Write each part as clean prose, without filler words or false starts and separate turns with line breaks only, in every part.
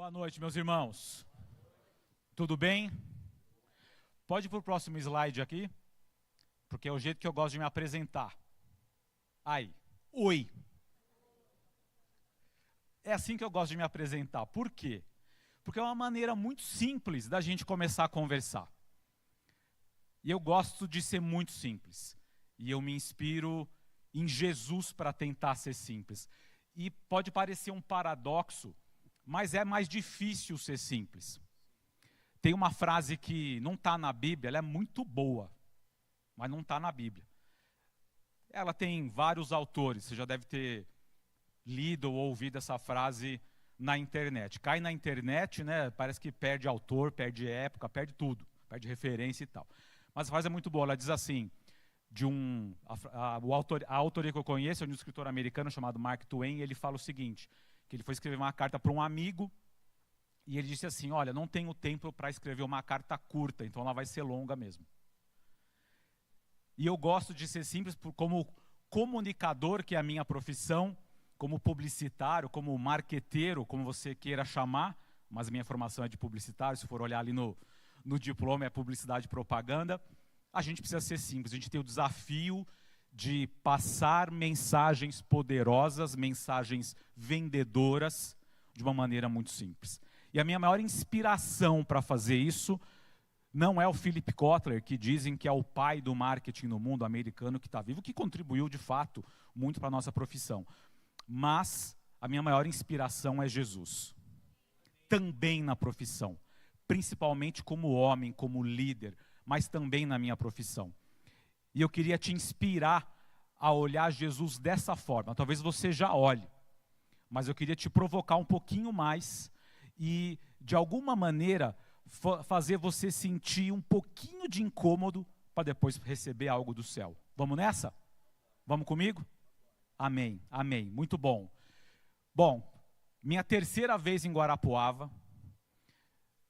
Boa noite, meus irmãos. Tudo bem? Pode ir para o próximo slide aqui, porque é o jeito que eu gosto de me apresentar. Aí, oi. É assim que eu gosto de me apresentar. Por quê? Porque é uma maneira muito simples da gente começar a conversar. E eu gosto de ser muito simples. E eu me inspiro em Jesus para tentar ser simples. E pode parecer um paradoxo, mas é mais difícil ser simples. Tem uma frase que não está na Bíblia, ela é muito boa, mas não está na Bíblia. Ela tem vários autores, você já deve ter lido ou ouvido essa frase na internet. Cai na internet, né, parece que perde autor, perde época, perde tudo, perde referência e tal. Mas a frase é muito boa, ela diz assim, a autoria que eu conheço é de um escritor americano chamado Mark Twain, e ele fala o seguinte, que ele foi escrever uma carta para um amigo, e ele disse assim, olha, não tenho tempo para escrever uma carta curta, então ela vai ser longa mesmo. E eu gosto de ser simples como comunicador, que é a minha profissão, como publicitário, como marqueteiro, como você queira chamar, mas a minha formação é de publicitário, se for olhar ali no diploma é publicidade e propaganda, a gente precisa ser simples, a gente tem o desafio de passar mensagens poderosas, mensagens vendedoras, de uma maneira muito simples. E a minha maior inspiração para fazer isso não é o Philip Kotler, que dizem que é o pai do marketing no mundo americano que está vivo, que contribuiu de fato muito para a nossa profissão. Mas a minha maior inspiração é Jesus. Também na profissão, principalmente como homem, como líder, mas também na minha profissão. E eu queria te inspirar a olhar Jesus dessa forma. Talvez você já olhe, mas eu queria te provocar um pouquinho mais e, de alguma maneira, fazer você sentir um pouquinho de incômodo para depois receber algo do céu. Vamos nessa? Vamos comigo? Amém, amém. Muito bom. Bom, minha terceira vez em Guarapuava.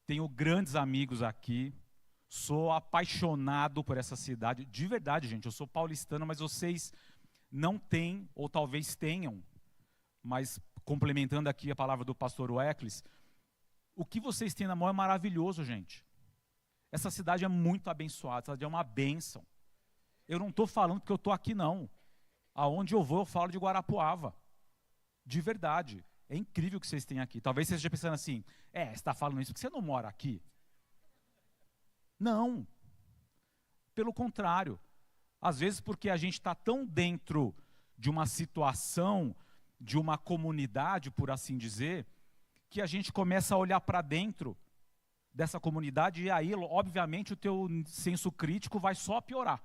Tenho grandes amigos aqui. Sou apaixonado por essa cidade. De verdade, gente, eu sou paulistano, mas vocês não têm, ou talvez tenham, mas complementando aqui a palavra do pastor Weckles, o que vocês têm na mão é maravilhoso, gente. Essa cidade é muito abençoada, essa cidade é uma bênção. Eu não estou falando porque eu estou aqui, não. Aonde eu vou, eu falo de Guarapuava. De verdade. É incrível o que vocês têm aqui. Talvez você esteja pensando assim, você está falando isso porque você não mora aqui. Não. Pelo contrário. Às vezes porque a gente está tão dentro de uma situação, de uma comunidade, por assim dizer, que a gente começa a olhar para dentro dessa comunidade e aí, obviamente, o teu senso crítico vai só piorar.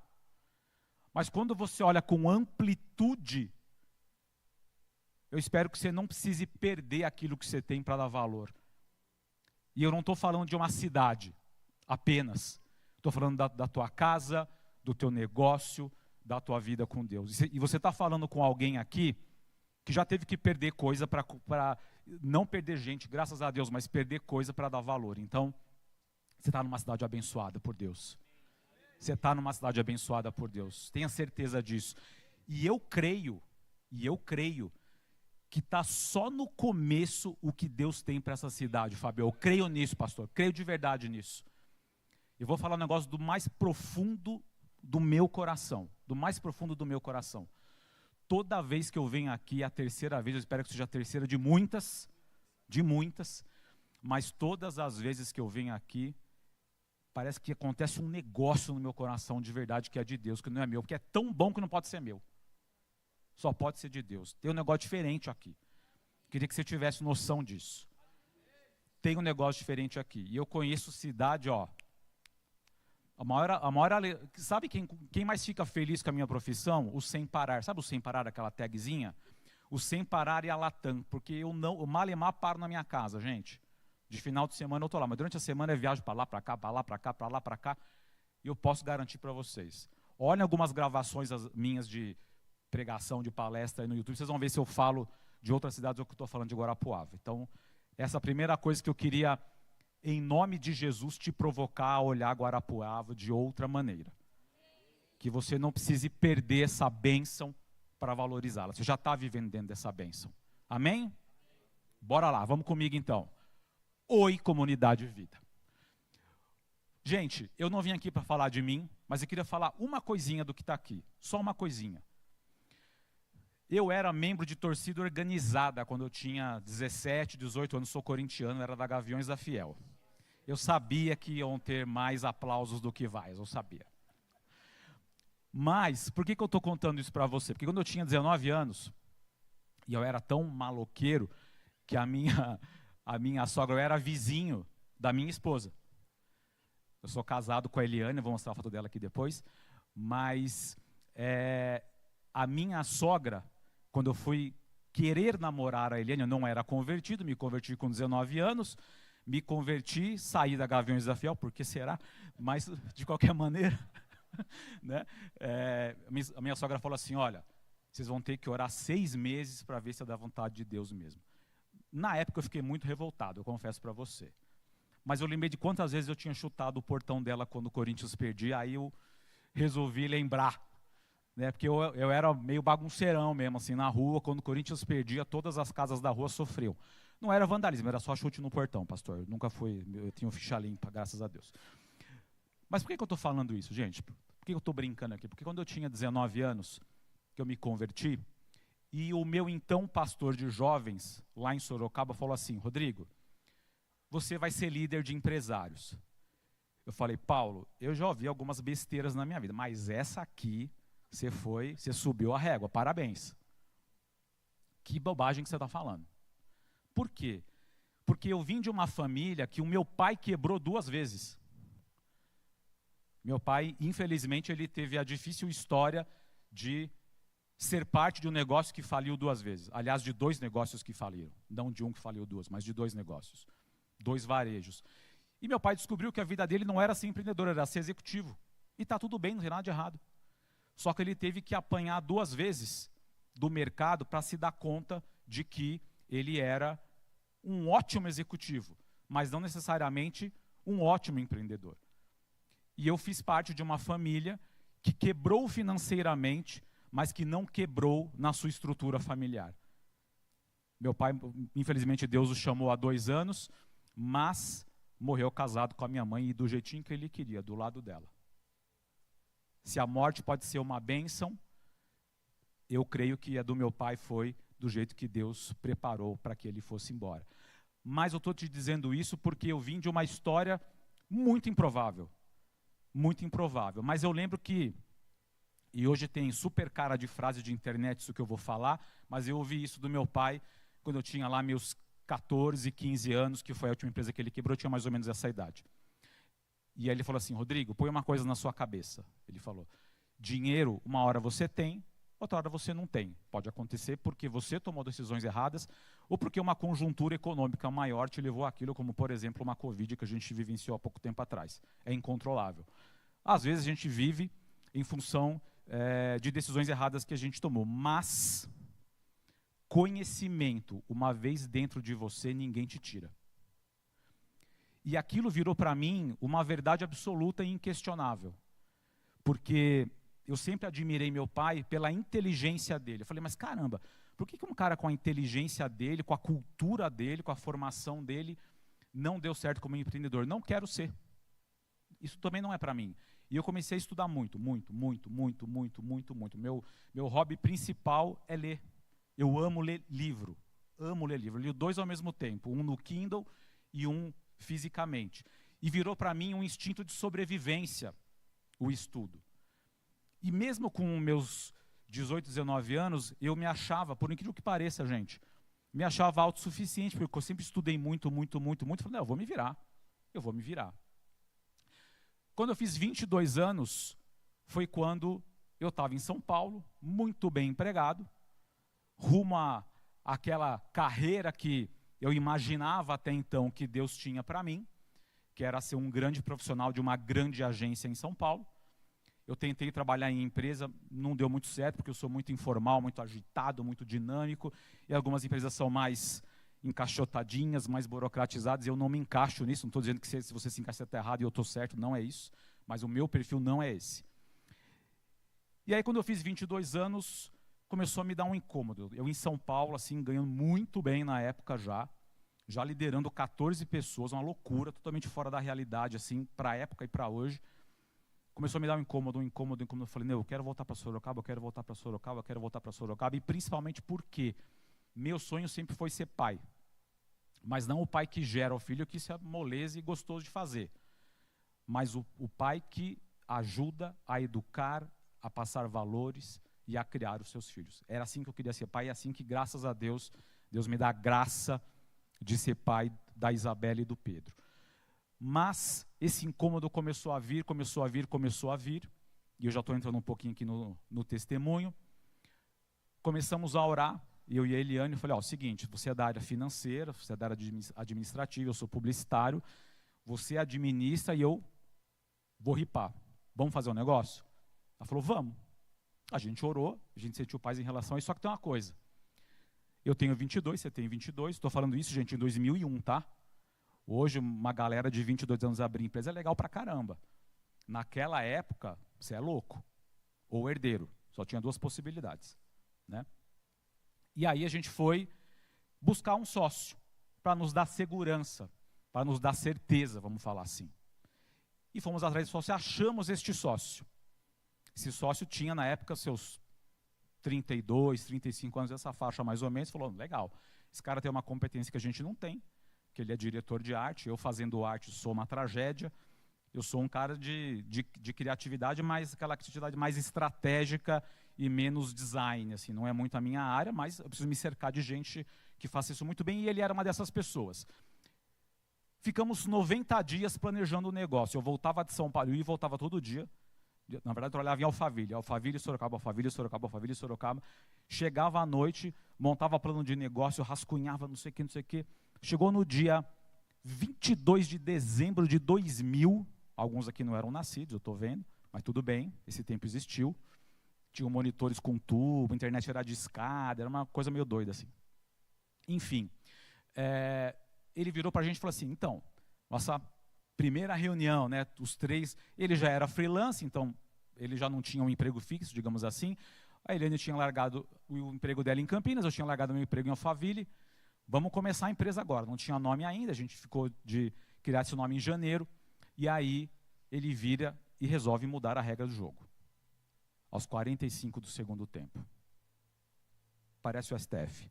Mas quando você olha com amplitude, eu espero que você não precise perder aquilo que você tem para dar valor. E eu não estou falando de uma cidade apenas. Estou falando da tua casa, do teu negócio, da tua vida com Deus. E você está falando com alguém aqui que já teve que perder coisa para não perder gente, graças a Deus, mas perder coisa para dar valor. Então, você está numa cidade abençoada por Deus. Você está numa cidade abençoada por Deus. Tenha certeza disso. E eu creio que está só no começo o que Deus tem para essa cidade, Fábio. Eu creio nisso, pastor. Creio de verdade nisso. Eu vou falar um negócio do mais profundo do meu coração. Do mais profundo do meu coração. Toda vez que eu venho aqui, a terceira vez, eu espero que seja a terceira de muitas, mas todas as vezes que eu venho aqui, parece que acontece um negócio no meu coração de verdade que é de Deus, que não é meu, porque é tão bom que não pode ser meu. Só pode ser de Deus. Tem um negócio diferente aqui. Queria que você tivesse noção disso. Tem um negócio diferente aqui. E eu conheço cidade, ó. Sabe quem mais fica feliz com a minha profissão? O Sem Parar. Sabe o Sem Parar, aquela tagzinha? O Sem Parar e a Latam. Porque eu malemar paro na minha casa, gente. De final de semana eu estou lá. Mas durante a semana eu viajo para lá, para cá, para lá, para cá, para lá, para cá. E eu posso garantir para vocês. Olhem algumas gravações minhas de pregação, de palestra aí no YouTube. Vocês vão ver se eu falo de outras cidades ou que eu estou falando de Guarapuava. Então, essa é a primeira coisa que eu queria, em nome de Jesus, te provocar a olhar Guarapuava de outra maneira. Que você não precise perder essa bênção para valorizá-la. Você já está vivendo dentro dessa bênção. Amém? Bora lá, vamos comigo então. Oi, comunidade Vida. Gente, eu não vim aqui para falar de mim, mas eu queria falar uma coisinha do que está aqui. Só uma coisinha. Eu era membro de torcida organizada quando eu tinha 17, 18 anos, sou corintiano, era da Gaviões da Fiel. Eu sabia que iam ter mais aplausos do que vais, eu sabia. Mas, por que eu estou contando isso para você? Porque quando eu tinha 19 anos, e eu era tão maloqueiro, que a minha sogra, eu era vizinho da minha esposa. Eu sou casado com a Eliane, vou mostrar a foto dela aqui depois, mas a minha sogra, quando eu fui querer namorar a Eliane, eu não era convertido, me converti com 19 anos, me converti, saí da Gaviões da Fiel, por que será? Mas, de qualquer maneira, né, a minha sogra falou assim, olha, vocês vão ter que orar 6 meses para ver se é da vontade de Deus mesmo. Na época eu fiquei muito revoltado, eu confesso para você. Mas eu lembrei de quantas vezes eu tinha chutado o portão dela quando o Corinthians perdia, aí eu resolvi lembrar. Né, porque eu era meio bagunceirão mesmo, assim, na rua, quando o Corinthians perdia, todas as casas da rua sofriam. Não era vandalismo, era só chute no portão, pastor. Nunca foi, eu tinha ficha limpa, graças a Deus. Mas por que eu estou falando isso, gente? Por que eu estou brincando aqui? Porque quando eu tinha 19 anos, que eu me converti, e o meu então pastor de jovens, lá em Sorocaba, falou assim, Rodrigo, você vai ser líder de empresários. Eu falei, Paulo, eu já ouvi algumas besteiras na minha vida, mas essa aqui, você subiu a régua, parabéns. Que bobagem que você está falando. Por quê? Porque eu vim de uma família que o meu pai quebrou 2 vezes. Meu pai, infelizmente, ele teve a difícil história de ser parte de um negócio que faliu 2 vezes. Aliás, de 2 negócios que faliram. Não de um que faliu 2, mas de 2 negócios. 2 varejos. E meu pai descobriu que a vida dele não era ser empreendedor, era ser executivo. E está tudo bem, não tem nada de errado. Só que ele teve que apanhar 2 vezes do mercado para se dar conta de que ele era um ótimo executivo, mas não necessariamente um ótimo empreendedor. E eu fiz parte de uma família que quebrou financeiramente, mas que não quebrou na sua estrutura familiar. Meu pai, infelizmente, Deus o chamou há 2 anos, mas morreu casado com a minha mãe e do jeitinho que ele queria, do lado dela. Se a morte pode ser uma bênção, eu creio que a do meu pai foi do jeito que Deus preparou para que ele fosse embora. Mas eu estou te dizendo isso porque eu vim de uma história muito improvável. Muito improvável. Mas eu lembro que, e hoje tem super cara de frase de internet isso que eu vou falar, mas eu ouvi isso do meu pai quando eu tinha lá meus 14, 15 anos, que foi a última empresa que ele quebrou, eu tinha mais ou menos essa idade. E aí ele falou assim, Rodrigo, põe uma coisa na sua cabeça. Ele falou, dinheiro, uma hora você tem, outra hora você não tem. Pode acontecer porque você tomou decisões erradas ou porque uma conjuntura econômica maior te levou àquilo, como, por exemplo, uma Covid que a gente vivenciou há pouco tempo atrás. É incontrolável. Às vezes a gente vive em função de decisões erradas que a gente tomou, mas conhecimento, uma vez dentro de você, ninguém te tira. E aquilo virou para mim uma verdade absoluta e inquestionável. Porque eu sempre admirei meu pai pela inteligência dele. Eu falei, mas caramba, por que um cara com a inteligência dele, com a cultura dele, com a formação dele, não deu certo como empreendedor? Não quero ser. Isso também não é para mim. E eu comecei a estudar muito. Meu hobby principal é ler. Eu amo ler livro. Amo ler livro. Eu li 2 ao mesmo tempo, um no Kindle e um fisicamente. E virou para mim um instinto de sobrevivência, o estudo. E mesmo com meus 18, 19 anos, eu me achava, por incrível que pareça, gente, me achava autossuficiente, porque eu sempre estudei muito. Falei, não, eu vou me virar. Quando eu fiz 22 anos, foi quando eu estava em São Paulo, muito bem empregado, rumo àquela carreira que eu imaginava até então que Deus tinha para mim, que era ser um grande profissional de uma grande agência em São Paulo. Eu tentei trabalhar em empresa, não deu muito certo, porque eu sou muito informal, muito agitado, muito dinâmico, e algumas empresas são mais encaixotadinhas, mais burocratizadas, e eu não me encaixo nisso, não estou dizendo que se você se encaixa está errado e eu estou certo, não é isso, mas o meu perfil não é esse. E aí quando eu fiz 22 anos, começou a me dar um incômodo. Eu em São Paulo, assim, ganhando muito bem na época já, já liderando 14 pessoas, uma loucura, totalmente fora da realidade, assim, para a época e para hoje. Começou a me dar um incômodo. Eu falei, eu quero voltar para Sorocaba, eu quero voltar para Sorocaba, eu quero voltar para Sorocaba, e principalmente porque meu sonho sempre foi ser pai. Mas não o pai que gera o filho, que isso é moleza e gostoso de fazer. Mas o pai que ajuda a educar, a passar valores e a criar os seus filhos. Era assim que eu queria ser pai, e assim que, graças a Deus, Deus me dá a graça de ser pai da Isabela e do Pedro. Mas esse incômodo começou a vir, e eu já estou entrando um pouquinho aqui no testemunho. Começamos a orar, eu e a Eliane, eu falei, seguinte, você é da área financeira, você é da área administrativa, eu sou publicitário, você administra e eu vou ripar. Vamos fazer um negócio? Ela falou, vamos. A gente orou, a gente sentiu paz em relação a isso, só que tem uma coisa. Eu tenho 22, você tem 22, estou falando isso, gente, em 2001, tá? Hoje, uma galera de 22 anos abrir empresa é legal pra caramba. Naquela época, você é louco. Ou herdeiro. Só tinha duas possibilidades. Né? E aí a gente foi buscar um sócio para nos dar segurança, para nos dar certeza, vamos falar assim. E fomos atrás do sócio e achamos este sócio. Esse sócio tinha, na época, seus 32, 35 anos, essa faixa mais ou menos, falou, legal, esse cara tem uma competência que a gente não tem, que ele é diretor de arte, eu fazendo arte sou uma tragédia, eu sou um cara de criatividade, mas aquela criatividade mais estratégica e menos design, assim, não é muito a minha área, mas eu preciso me cercar de gente que faça isso muito bem, e ele era uma dessas pessoas. Ficamos 90 dias planejando o negócio, eu voltava de São Paulo e voltava todo dia, na verdade eu trabalhava em Alphaville, Sorocaba, chegava à noite, montava plano de negócio, rascunhava não sei o que, chegou no dia 22 de dezembro de 2000, alguns aqui não eram nascidos, eu estou vendo, mas tudo bem, esse tempo existiu. Tinham monitores com tubo, a internet era de escada, era uma coisa meio doida assim. Enfim, ele virou para a gente e falou assim, então, nossa primeira reunião, né, os três, ele já era freelance, então ele já não tinha um emprego fixo, digamos assim. A Eliane tinha largado o emprego dela em Campinas, eu tinha largado meu emprego em Alphaville. Vamos começar a empresa agora. Não tinha nome ainda, a gente ficou de criar esse nome em janeiro, e aí ele vira e resolve mudar a regra do jogo. Aos 45 do segundo tempo. Parece o STF.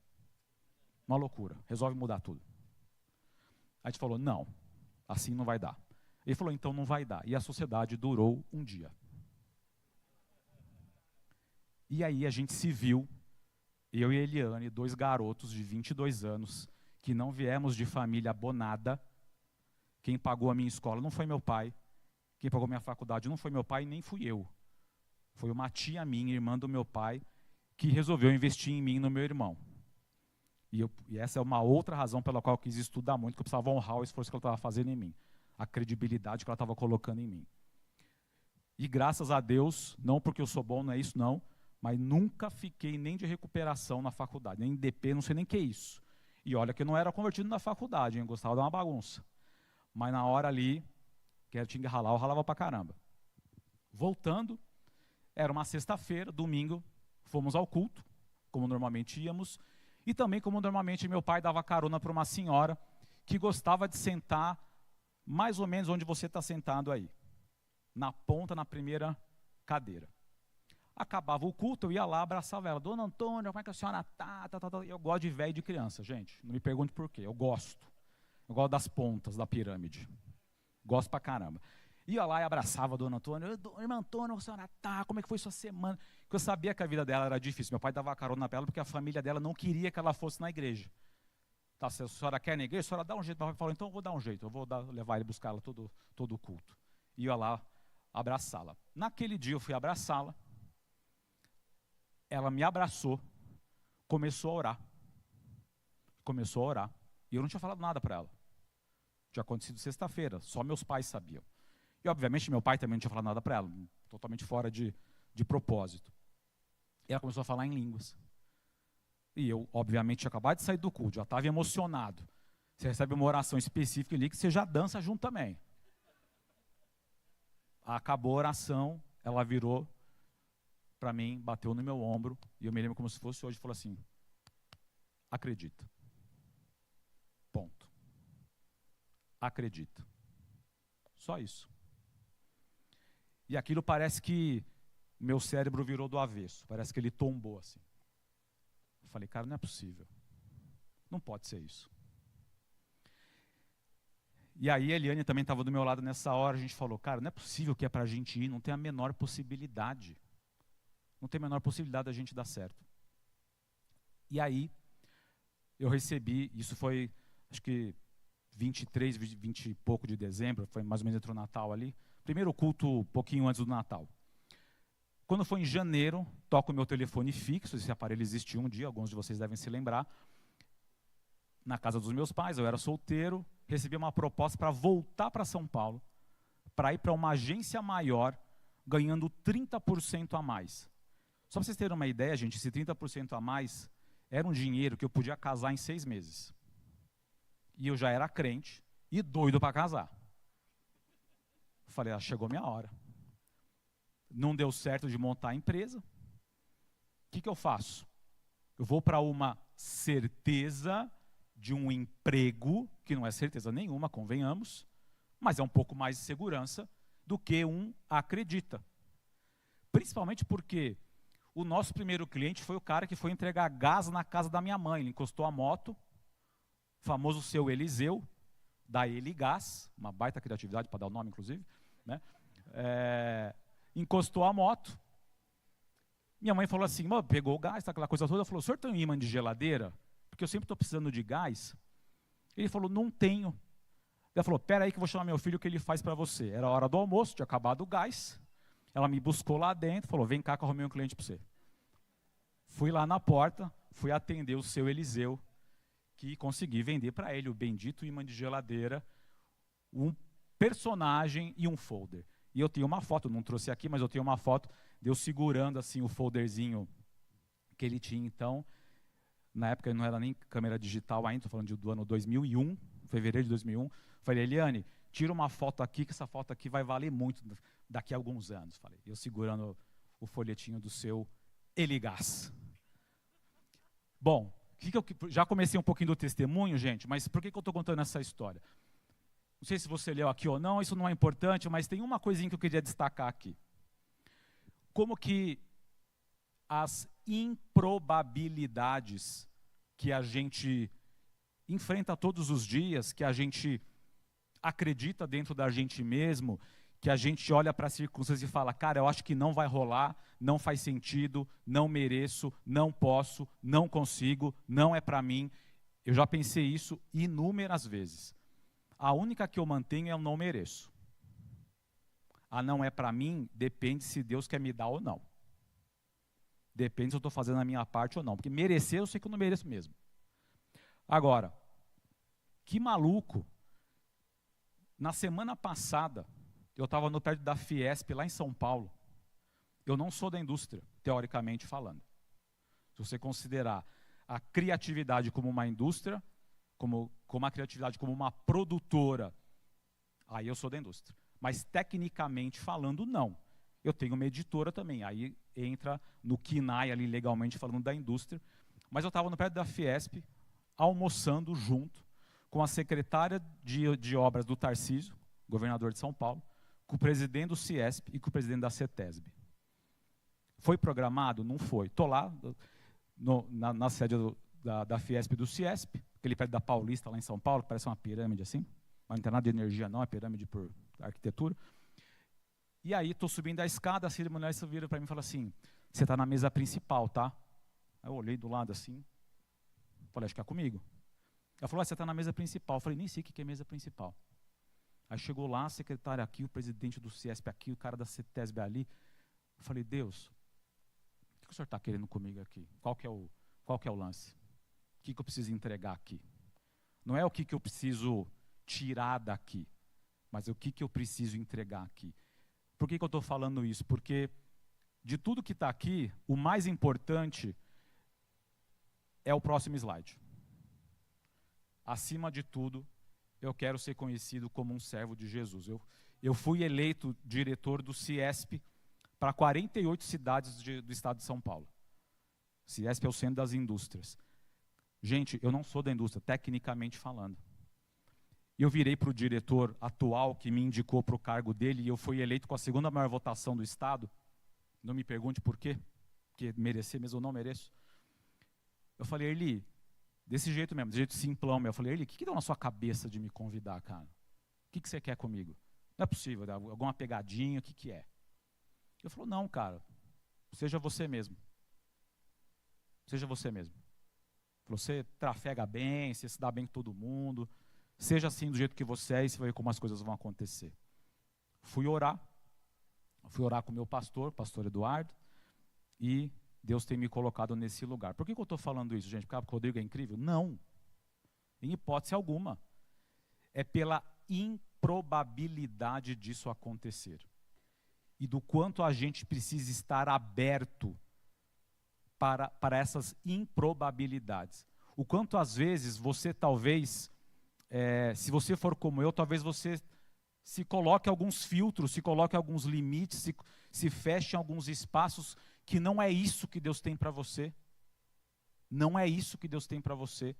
Uma loucura, resolve mudar tudo. A gente falou, não, assim não vai dar. Ele falou, então não vai dar. E a sociedade durou um dia. E aí a gente se viu, eu e a Eliane, dois garotos de 22 anos, que não viemos de família abonada. Quem pagou a minha escola não foi meu pai. Quem pagou minha faculdade não foi meu pai, nem fui eu. Foi uma tia minha, irmã do meu pai, que resolveu investir em mim e no meu irmão. E essa é uma outra razão pela qual eu quis estudar muito, que eu precisava honrar o esforço que ela estava fazendo em mim. A credibilidade que ela estava colocando em mim. E graças a Deus, não porque eu sou bom, não é isso não, mas nunca fiquei nem de recuperação na faculdade, nem DP, não sei nem o que é isso. E olha que eu não era convertido na faculdade, eu gostava de uma bagunça. Mas na hora ali, que tinha que ralar, eu ralava pra caramba. Voltando, era uma sexta-feira, domingo, fomos ao culto, como normalmente íamos, e também como normalmente meu pai dava carona para uma senhora que gostava de sentar mais ou menos onde você está sentado aí, na ponta, na primeira cadeira. Acabava o culto, eu ia lá, abraçava ela. Dona Antônia, como é que a senhora está? Eu gosto de velho e de criança, gente. Não me pergunte por quê, eu gosto. Eu gosto das pontas da pirâmide. Gosto pra caramba. Ia lá e abraçava a Dona Antônia. Irmã Antônia, a senhora tá? Como é que foi sua semana? Porque eu sabia que a vida dela era difícil. Meu pai dava carona pra ela porque a família dela não queria que ela fosse na igreja. Tá, se a senhora quer ir na igreja, a senhora dá um jeito. Meu pai falou, então eu vou dar um jeito. Eu vou levar ele, buscar ela todo o culto. Ia lá abraçá-la. Naquele dia eu fui abraçá-la. Ela me abraçou, começou a orar. E eu não tinha falado nada para ela. Tinha acontecido sexta-feira, só meus pais sabiam. E, obviamente, meu pai também não tinha falado nada para ela, totalmente fora de propósito. E ela começou a falar em línguas. E eu, obviamente, tinha acabado de sair do culto, já estava emocionado. Você recebe uma oração específica ali que você já dança junto também. Acabou a oração, ela virou para mim, bateu no meu ombro, e eu me lembro como se fosse hoje, e falou assim, acredita. Ponto. acredita. Só isso. E aquilo parece que meu cérebro virou do avesso, parece que ele tombou assim. Eu falei, cara, não é possível. Não pode ser isso. E aí a Eliane também estava do meu lado nessa hora, a gente falou, cara, não é possível que é para a gente ir, não tem a menor possibilidade. Não tem a menor possibilidade da gente dar certo. E aí, eu recebi, isso foi, acho que 23, 20 e pouco de dezembro, foi mais ou menos entre o Natal ali, primeiro culto um pouquinho antes do Natal. Quando foi em janeiro, toco o meu telefone fixo, esse aparelho existiu um dia, alguns de vocês devem se lembrar, na casa dos meus pais, eu era solteiro, recebi uma proposta para voltar para São Paulo, para ir para uma agência maior, ganhando 30% a mais. Só para vocês terem uma ideia, gente, esse 30% a mais era um dinheiro que eu podia casar em 6 meses. E eu já era crente e doido para casar. Falei, chegou minha hora. Não deu certo de montar a empresa. O que eu faço? Eu vou para uma certeza de um emprego, que não é certeza nenhuma, convenhamos, mas é um pouco mais de segurança do que um acredita. Principalmente porque o nosso primeiro cliente foi o cara que foi entregar gás na casa da minha mãe. Ele encostou a moto, famoso seu Eliseu, da Eligás, uma baita criatividade para dar o nome, inclusive, né? Encostou a moto. Minha mãe falou assim, pegou o gás, tá, aquela coisa toda, falou, o senhor tem um imã de geladeira? Porque eu sempre estou precisando de gás. Ele falou, não tenho. Ela falou, pera aí que eu vou chamar meu filho que ele faz para você. Era a hora do almoço, tinha acabado o gás. Ela me buscou lá dentro, falou, vem cá que eu arrumei um cliente para você. Fui lá na porta, fui atender o seu Eliseu, que consegui vender para ele o bendito imã de geladeira, um personagem e um folder. E eu tenho uma foto, não trouxe aqui, mas eu tenho uma foto de eu segurando assim o folderzinho que ele tinha então. Na época não era nem câmera digital ainda, estou falando do ano 2001, fevereiro de 2001. Falei, Eliane, tira uma foto aqui, que essa foto aqui vai valer muito daqui a alguns anos. Falei, eu segurando o folhetinho do seu Eligás. Bom, já comecei um pouquinho do testemunho, gente, mas por que eu estou contando essa história? Não sei se você leu aqui ou não, isso não é importante, mas tem uma coisinha que eu queria destacar aqui. Como que as improbabilidades que a gente enfrenta todos os dias, que a gente acredita dentro da gente mesmo, que a gente olha para as circunstâncias e fala, cara, eu acho que não vai rolar, não faz sentido, não mereço, não posso, não consigo, não é para mim. Eu já pensei isso inúmeras vezes. A única que eu mantenho é o não mereço. A não é para mim, depende se Deus quer me dar ou não. Depende se eu estou fazendo a minha parte ou não. Porque merecer, eu sei que eu não mereço mesmo. Agora, que maluco. Na semana passada, eu estava no prédio da Fiesp, lá em São Paulo. Eu não sou da indústria, teoricamente falando. Se você considerar a criatividade como uma indústria, como a criatividade como uma produtora, aí eu sou da indústria. Mas tecnicamente falando, não. Eu tenho uma editora também, aí entra no KINAI ali legalmente falando da indústria. Mas eu estava no prédio da Fiesp, almoçando junto com a secretária de obras do Tarcísio, governador de São Paulo, com o presidente do CIESP e com o presidente da CETESB. Foi programado? Não foi. Estou lá na sede da Fiesp e do CIESP, aquele prédio da Paulista lá em São Paulo, que parece uma pirâmide assim, mas não tem nada de energia não, é pirâmide por arquitetura. E aí estou subindo a escada, a cerimonialista vira para mim e fala assim, você está na mesa principal, tá? Aí eu olhei do lado assim, falei, acho que é comigo. Ela falou, você está na mesa principal. Eu falei, nem sei o que é mesa principal. Aí chegou lá, a secretária aqui, o presidente do CIESP aqui, o cara da CETESB ali. Eu falei, Deus, o que o senhor está querendo comigo aqui? Qual que é o lance? O que eu preciso entregar aqui? Não é o que eu preciso tirar daqui, mas o que eu preciso entregar aqui. Por que eu estou falando isso? Porque de tudo que está aqui, o mais importante é o próximo slide. Acima de tudo, eu quero ser conhecido como um servo de Jesus. Eu fui eleito diretor do CIESP para 48 cidades do estado de São Paulo. O CIESP é o centro das indústrias. Gente, eu não sou da indústria, tecnicamente falando. E eu virei para o diretor atual, que me indicou para o cargo dele, e eu fui eleito com a segunda maior votação do Estado. Não me pergunte por quê, porque merecer mesmo eu não mereço. Eu falei, Erli, desse jeito mesmo, desse jeito simplão mesmo. Eu falei, Erli, o que deu na sua cabeça de me convidar, cara? O que você quer comigo? Não é possível, alguma pegadinha, o que é? Ele falou, não, cara, seja você mesmo. Seja você mesmo. Você trafega bem, você se dá bem com todo mundo. Seja assim do jeito que você é e você vai ver como as coisas vão acontecer. Fui orar com o meu pastor Eduardo, e Deus tem me colocado nesse lugar. Por que eu estou falando isso, gente? Porque o Rodrigo é incrível? Não, em hipótese alguma. É pela improbabilidade disso acontecer. E do quanto a gente precisa estar aberto para essas improbabilidades. O quanto às vezes você talvez, se você for como eu, talvez você se coloque alguns filtros, se coloque alguns limites, se feche em alguns espaços que não é isso que Deus tem para você. Não é isso que Deus tem para você.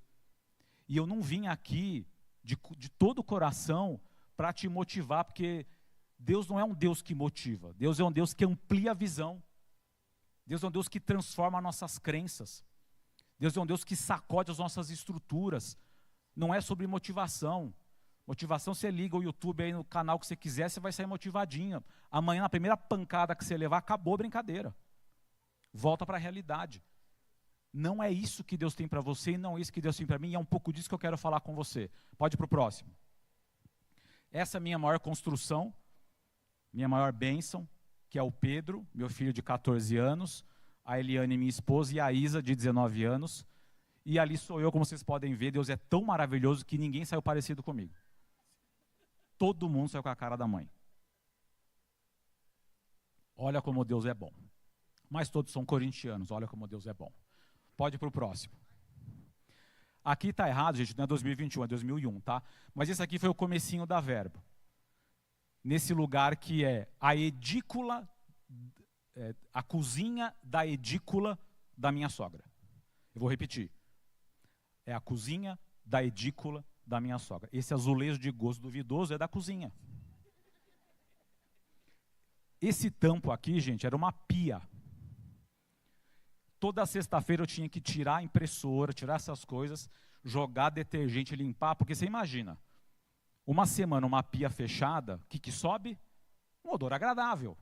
E eu não vim aqui de todo o coração para te motivar, porque Deus não é um Deus que motiva. Deus é um Deus que amplia a visão. Deus é um Deus que transforma nossas crenças. Deus é um Deus que sacode as nossas estruturas. Não é sobre motivação. Motivação, você liga o YouTube aí no canal que você quiser, você vai sair motivadinho. Amanhã, na primeira pancada que você levar, acabou a brincadeira. Volta para a realidade. Não é isso que Deus tem para você e não é isso que Deus tem para mim, e é um pouco disso que eu quero falar com você. Pode ir para o próximo. Essa é a minha maior construção, minha maior bênção, que é o Pedro, meu filho de 14 anos, a Eliane, minha esposa, e a Isa, de 19 anos. E ali sou eu, como vocês podem ver, Deus é tão maravilhoso que ninguém saiu parecido comigo. Todo mundo saiu com a cara da mãe. Olha como Deus é bom. Mas todos são corintianos, olha como Deus é bom. Pode ir para o próximo. Aqui está errado, gente, não é 2021, é 2001, tá? Mas esse aqui foi o comecinho da Verbo. Nesse lugar que é a edícula, a cozinha da edícula da minha sogra. Eu vou repetir. É a cozinha da edícula da minha sogra. Esse azulejo de gosto duvidoso é da cozinha. Esse tampo aqui, gente, era uma pia. Toda sexta-feira eu tinha que tirar a impressora, tirar essas coisas, jogar detergente e limpar, porque você imagina, uma semana uma pia fechada, o que sobe? Um odor agradável.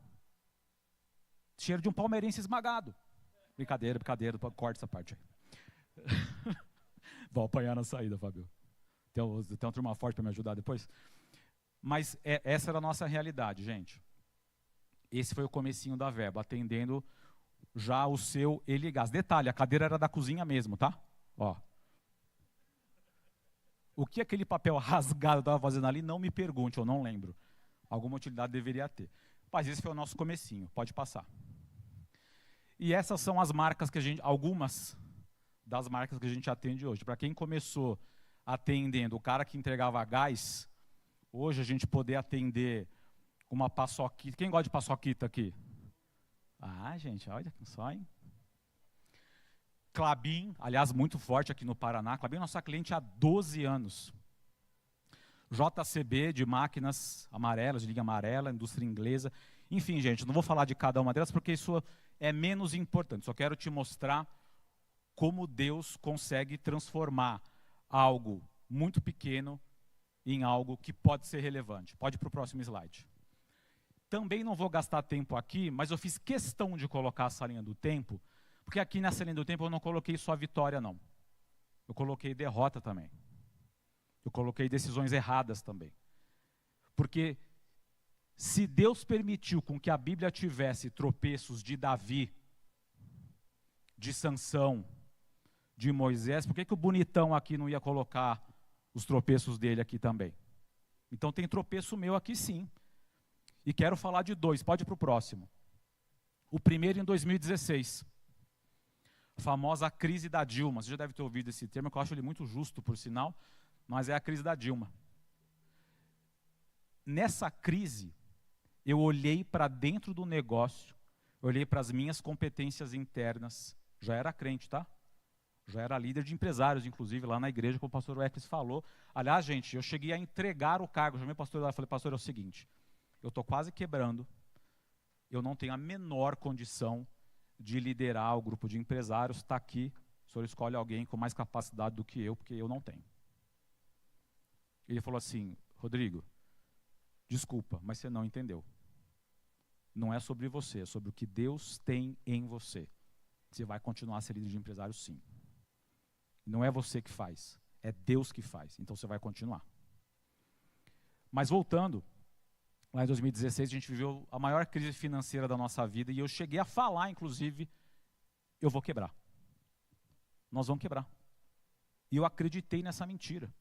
Cheiro de um palmeirense esmagado. Brincadeira, corta essa parte aí. Vou apanhar na saída, Fábio. Tem uma turma forte para me ajudar depois? Mas essa era a nossa realidade, gente. Esse foi o comecinho da Verbo, atendendo já o seu Eligás. Detalhe, a cadeira era da cozinha mesmo, tá? Ó. O que aquele papel rasgado estava fazendo ali, não me pergunte, eu não lembro. Alguma utilidade deveria ter. Mas esse foi o nosso comecinho, pode passar. E essas são as marcas que a gente, algumas das marcas que a gente atende hoje. Para quem começou atendendo o cara que entregava gás, hoje a gente poder atender uma paçoquita. Quem gosta de paçoquita aqui? Ah, gente, olha só, hein? Klabin, aliás, muito forte aqui no Paraná. Klabin é nossa cliente há 12 anos. JCB, de máquinas amarelas, de linha amarela, indústria inglesa. Enfim, gente, não vou falar de cada uma delas, porque isso é menos importante. Só quero te mostrar como Deus consegue transformar algo muito pequeno em algo que pode ser relevante. Pode ir para o próximo slide. Também não vou gastar tempo aqui, mas eu fiz questão de colocar essa linha do tempo, porque aqui nessa linha do tempo eu não coloquei só vitória, não. Eu coloquei derrota também. Eu coloquei decisões erradas também. Porque se Deus permitiu com que a Bíblia tivesse tropeços de Davi, de Sansão, de Moisés, por que o bonitão aqui não ia colocar os tropeços dele aqui também? Então tem tropeço meu aqui sim. E quero falar de dois, pode ir para o próximo. O primeiro em 2016. A famosa crise da Dilma. Você já deve ter ouvido esse termo, que eu acho ele muito justo, por sinal, mas é a crise da Dilma. Nessa crise, eu olhei para dentro do negócio, olhei para as minhas competências internas, já era crente, tá? Já era líder de empresários, inclusive, lá na igreja, como o pastor Wesley falou. Aliás, gente, eu cheguei a entregar o cargo. Eu chamei o pastor lá e falei, pastor, é o seguinte, eu estou quase quebrando, eu não tenho a menor condição de liderar o grupo de empresários, está aqui, o senhor escolhe alguém com mais capacidade do que eu, porque eu não tenho. Ele falou assim, Rodrigo, desculpa, mas você não entendeu. Não é sobre você, é sobre o que Deus tem em você. Você vai continuar a ser líder de empresário, sim. Não é você que faz, é Deus que faz, então você vai continuar. Mas voltando, lá em 2016 a gente viveu a maior crise financeira da nossa vida e eu cheguei a falar, inclusive, eu vou quebrar. Nós vamos quebrar. E eu acreditei nessa mentira.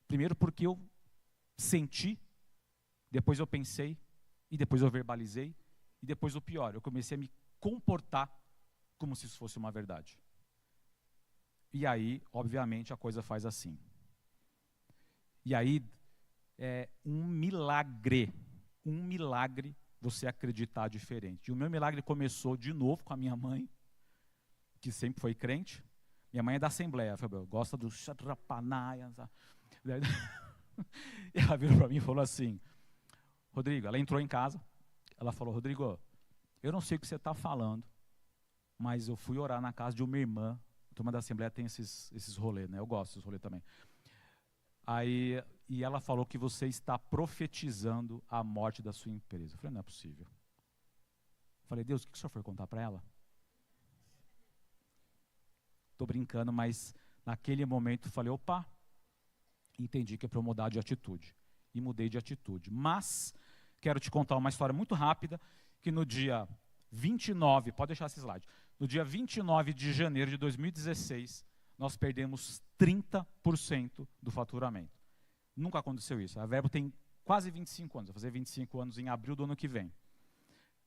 Primeiro porque eu senti, depois eu pensei, e depois eu verbalizei, e depois o pior, eu comecei a me comportar como se isso fosse uma verdade. E aí, obviamente, a coisa faz assim. E aí, é um milagre você acreditar diferente. E o meu milagre começou de novo com a minha mãe, que sempre foi crente. Minha mãe é da Assembleia, gosta do Shadrapanaya. E ela virou para mim e falou assim, Rodrigo, ela entrou em casa, ela falou, Rodrigo, eu não sei o que você está falando, mas eu fui orar na casa de uma irmã, a turma da Assembleia tem esses rolês, né? Eu gosto desses rolês também. Aí, e ela falou que você está profetizando a morte da sua empresa. Eu falei, não é possível. Eu falei, Deus, o que o senhor foi contar para ela? Estou brincando, mas naquele momento eu falei, opa, entendi que é para eu mudar de atitude. E mudei de atitude. Mas, quero te contar uma história muito rápida, que no dia 29, pode deixar esse slide, no dia 29 de janeiro de 2016, nós perdemos 30% do faturamento. Nunca aconteceu isso. A Verbo tem quase 25 anos, vai fazer 25 anos em abril do ano que vem.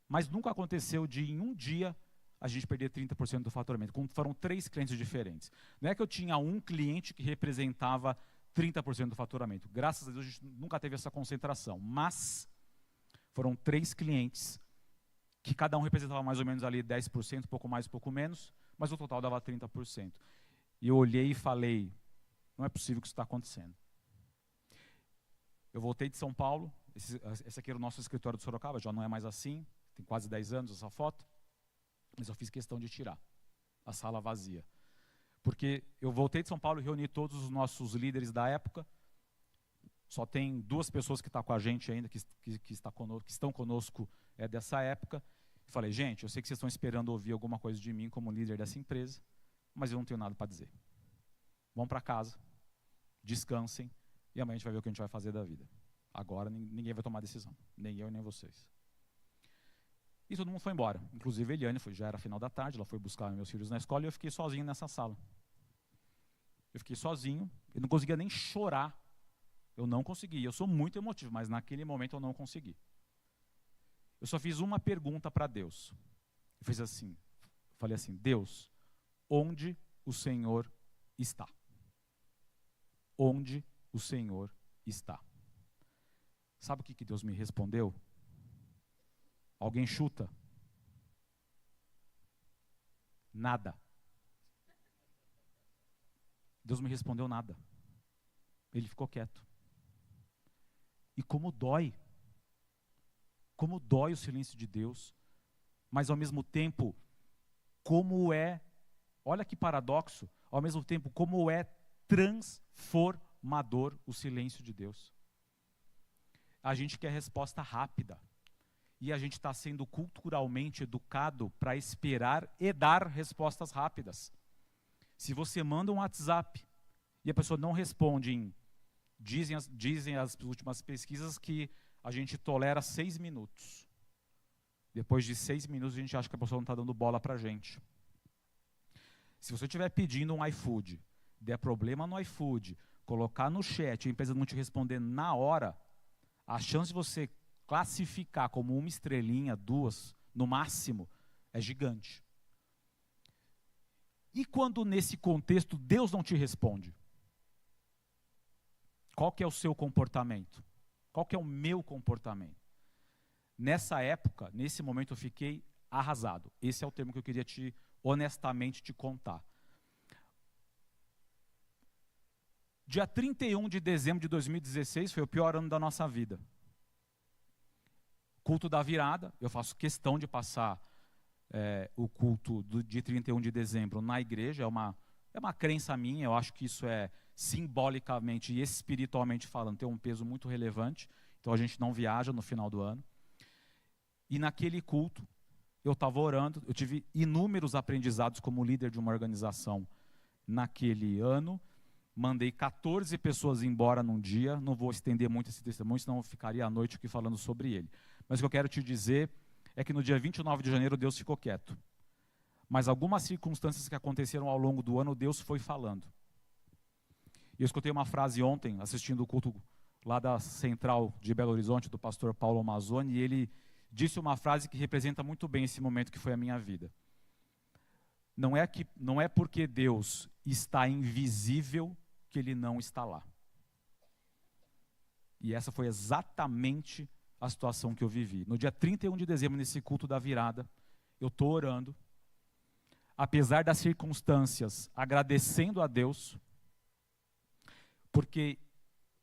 Mas nunca aconteceu de, em um dia, a gente perder 30% do faturamento. Foram 3 clientes diferentes. Não é que eu tinha um cliente que representava 30% do faturamento. Graças a Deus, a gente nunca teve essa concentração. Mas foram 3 clientes que cada um representava mais ou menos ali 10%, pouco mais, pouco menos, mas o total dava 30%. E eu olhei e falei, não é possível que isso está acontecendo. Eu voltei de São Paulo, esse aqui era o nosso escritório de Sorocaba, já não é mais assim, tem quase 10 anos essa foto, mas eu fiz questão de tirar a sala vazia. Porque eu voltei de São Paulo e reuni todos os nossos líderes da época, só tem 2 pessoas que estão com a gente ainda, que estão conosco dessa época. Falei, gente, eu sei que vocês estão esperando ouvir alguma coisa de mim como líder dessa empresa, mas eu não tenho nada para dizer. Vão para casa, descansem, e amanhã a gente vai ver o que a gente vai fazer da vida. Agora ninguém vai tomar decisão, nem eu, nem vocês. E todo mundo foi embora, inclusive a Eliane, já era final da tarde, ela foi buscar meus filhos na escola e eu fiquei sozinho nessa sala. Eu fiquei sozinho, eu não conseguia nem chorar, eu não consegui, eu sou muito emotivo, mas naquele momento eu não consegui. Eu só fiz uma pergunta para Deus. Eu fiz assim, falei assim, Deus, onde o Senhor está? Onde o Senhor está? Sabe o que Deus me respondeu? Alguém chuta? Nada. Deus me respondeu nada. Ele ficou quieto. E como dói o silêncio de Deus, mas ao mesmo tempo, olha que paradoxo, ao mesmo tempo, como é transformador o silêncio de Deus. A gente quer resposta rápida, e a gente está sendo culturalmente educado para esperar e dar respostas rápidas. Se você manda um WhatsApp, e a pessoa não responde dizem as últimas pesquisas que a gente tolera 6 minutos. Depois de 6 minutos, a gente acha que a pessoa não está dando bola para a gente. Se você estiver pedindo um iFood, der problema no iFood, colocar no chat, a empresa não te responder na hora, a chance de você classificar como 1 estrelinha, 2, no máximo, é gigante. E quando nesse contexto Deus não te responde? Qual que é o seu comportamento? Qual que é o meu comportamento? Nessa época, nesse momento, eu fiquei arrasado. Esse é o termo que eu queria honestamente te contar. Dia 31 de dezembro de 2016 foi o pior ano da nossa vida. Culto da virada, eu faço questão de passar o culto de 31 de dezembro na igreja, é uma crença minha, eu acho que isso é simbolicamente e espiritualmente falando, tem um peso muito relevante, então a gente não viaja no final do ano. E naquele culto, eu estava orando, eu tive inúmeros aprendizados como líder de uma organização naquele ano, mandei 14 pessoas embora num dia, não vou estender muito esse testemunho, senão eu ficaria à noite aqui falando sobre ele. Mas o que eu quero te dizer é que no dia 29 de janeiro Deus ficou quieto. Mas algumas circunstâncias que aconteceram ao longo do ano, Deus foi falando. E eu escutei uma frase ontem, assistindo o culto lá da Central de Belo Horizonte, do pastor Paulo Mazzoni, e ele disse uma frase que representa muito bem esse momento que foi a minha vida. Não é porque Deus está invisível que Ele não está lá. E essa foi exatamente a situação que eu vivi. No dia 31 de dezembro, nesse culto da virada, eu estou orando, apesar das circunstâncias, agradecendo a Deus, porque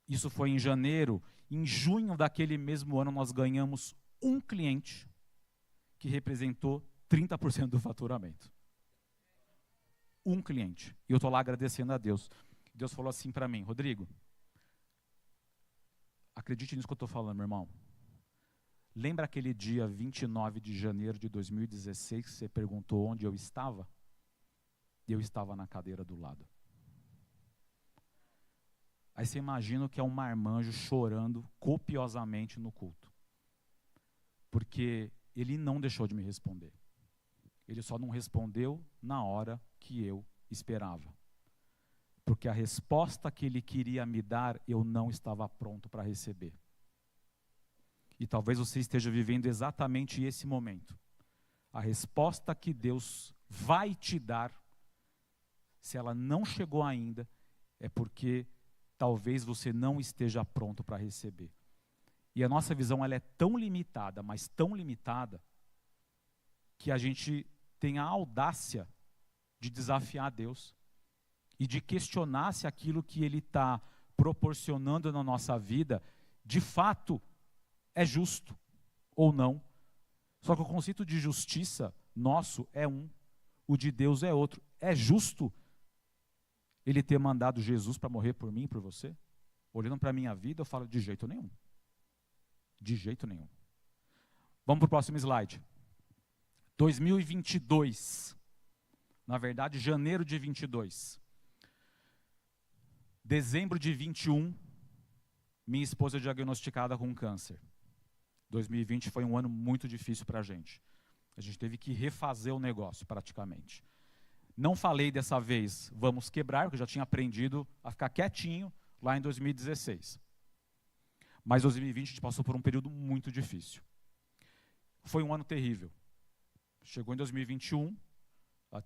isso foi em janeiro. Em junho daquele mesmo ano, nós ganhamos um cliente que representou 30% do faturamento. Um cliente. E eu estou lá agradecendo a Deus. Deus falou assim para mim: Rodrigo, acredite nisso que eu estou falando, meu irmão. Lembra aquele dia 29 de janeiro de 2016 que você perguntou onde eu estava? Eu estava na cadeira do lado. Aí você imagina que é um marmanjo chorando copiosamente no culto. Porque ele não deixou de me responder. Ele só não respondeu na hora que eu esperava. Porque a resposta que ele queria me dar, eu não estava pronto para receber. E talvez você esteja vivendo exatamente esse momento. A resposta que Deus vai te dar, se ela não chegou ainda, é porque talvez você não esteja pronto para receber. E a nossa visão ela é tão limitada, mas tão limitada, que a gente tem a audácia de desafiar Deus e de questionar se aquilo que Ele está proporcionando na nossa vida, de fato, é justo ou não. Só que o conceito de justiça nosso é um, o de Deus é outro. É justo Ele ter mandado Jesus para morrer por mim e por você? Olhando para a minha vida, eu falo de jeito nenhum. De jeito nenhum. Vamos para o próximo slide. 2022. Na verdade, janeiro de 22. Dezembro de 21, minha esposa é diagnosticada com câncer. 2020 foi um ano muito difícil para a gente. A gente teve que refazer o negócio, praticamente. Não falei dessa vez, vamos quebrar, porque eu já tinha aprendido a ficar quietinho lá em 2016. Mas 2020 a gente passou por um período muito difícil. Foi um ano terrível. Chegou em 2021,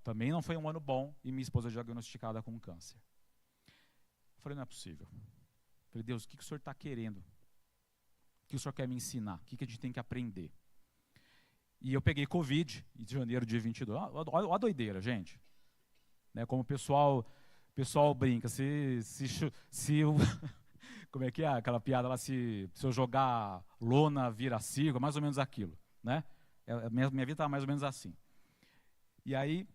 também não foi um ano bom, e minha esposa diagnosticada com câncer. Eu falei, não é possível. Eu falei, Deus, o que o Senhor está querendo? O que o Senhor quer me ensinar? O que a gente tem que aprender? E eu peguei Covid em janeiro de 22. Olha a doideira, gente. Né, como o pessoal brinca, se eu, como é que é aquela piada lá, se eu jogar lona vira circo, mais ou menos aquilo. Né? Minha vida estava mais ou menos assim. E aí,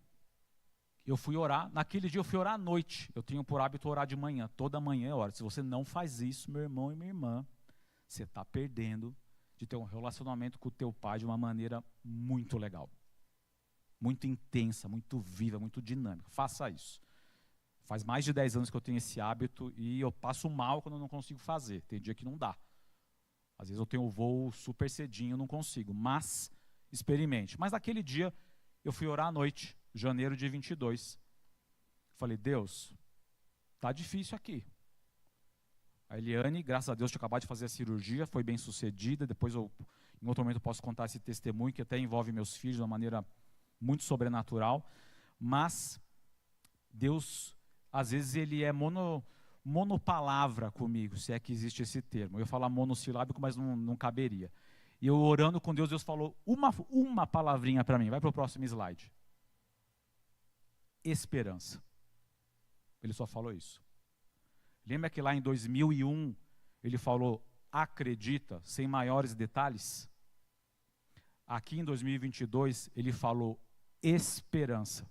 eu fui orar, naquele dia eu fui orar à noite. Eu tenho por hábito orar de manhã, toda manhã eu oro. Se você não faz isso, meu irmão e minha irmã, você está perdendo de ter um relacionamento com o teu pai de uma maneira muito legal. Muito intensa, muito viva, muito dinâmica. Faça isso. Faz mais de 10 anos que eu tenho esse hábito e eu passo mal quando eu não consigo fazer. Tem dia que não dá. Às vezes eu tenho um voo super cedinho, eu não consigo. Mas, experimente. Mas naquele dia, eu fui orar à noite, janeiro de 22. Falei, Deus, tá difícil aqui. A Eliane, graças a Deus, tinha acabado de fazer a cirurgia, foi bem sucedida. Depois, em outro momento, eu posso contar esse testemunho, que até envolve meus filhos de uma maneira muito sobrenatural. Mas, Deus, às vezes, Ele é monopalavra comigo, se é que existe esse termo. Eu ia falar monossilábico, mas não caberia. E eu orando com Deus, Deus falou uma palavrinha para mim. Vai para o próximo slide. Esperança. Ele só falou isso. Lembra que lá em 2001 ele falou acredita, sem maiores detalhes? Aqui em 2022 ele falou esperança.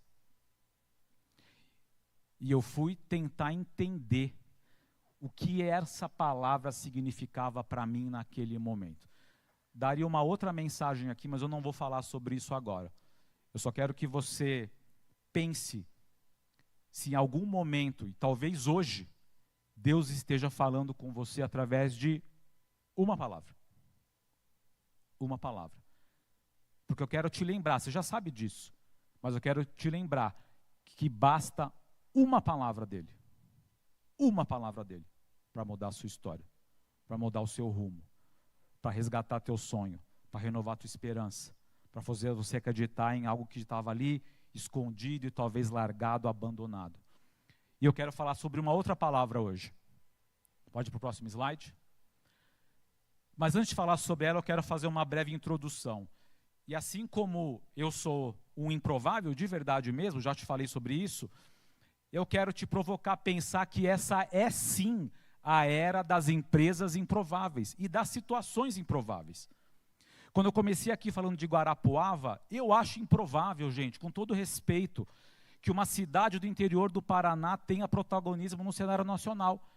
E eu fui tentar entender o que essa palavra significava para mim naquele momento. Daria uma outra mensagem aqui, mas eu não vou falar sobre isso agora. Eu só quero que você pense se em algum momento, e talvez hoje, Deus esteja falando com você através de uma palavra. Uma palavra. Porque eu quero te lembrar, você já sabe disso, mas eu quero te lembrar que basta uma palavra dele. Uma palavra dele para mudar a sua história, para mudar o seu rumo, para resgatar teu sonho, para renovar tua esperança, para fazer você acreditar em algo que estava ali, escondido e talvez largado, abandonado. E eu quero falar sobre uma outra palavra hoje. Pode ir para o próximo slide? Mas antes de falar sobre ela, eu quero fazer uma breve introdução. E assim como eu sou um improvável, de verdade mesmo, já te falei sobre isso, eu quero te provocar a pensar que essa é sim a era das empresas improváveis e das situações improváveis. Quando eu comecei aqui falando de Guarapuava, eu acho improvável, gente, com todo respeito, que uma cidade do interior do Paraná tenha protagonismo no cenário nacional.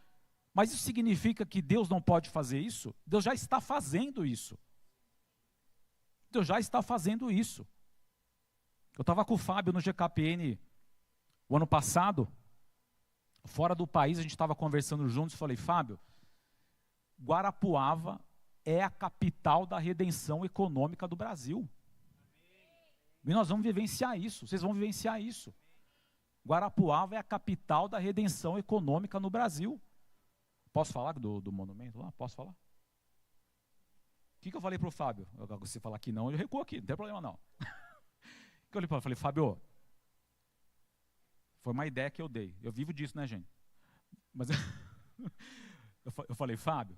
Mas isso significa que Deus não pode fazer isso? Deus já está fazendo isso. Deus já está fazendo isso. Eu estava com o Fábio no GKPN o ano passado, fora do país, a gente estava conversando juntos e falei, Fábio, Guarapuava é a capital da redenção econômica do Brasil. E nós vamos vivenciar isso, vocês vão vivenciar isso. Guarapuava é a capital da redenção econômica no Brasil. Posso falar do monumento lá? Posso falar? O que eu falei para o Fábio? Você falar que não, eu recuo aqui, não tem problema não. O que eu olhei para ele? Falei, Fábio, foi uma ideia que eu dei. Eu vivo disso, né, gente? Mas eu falei, Fábio,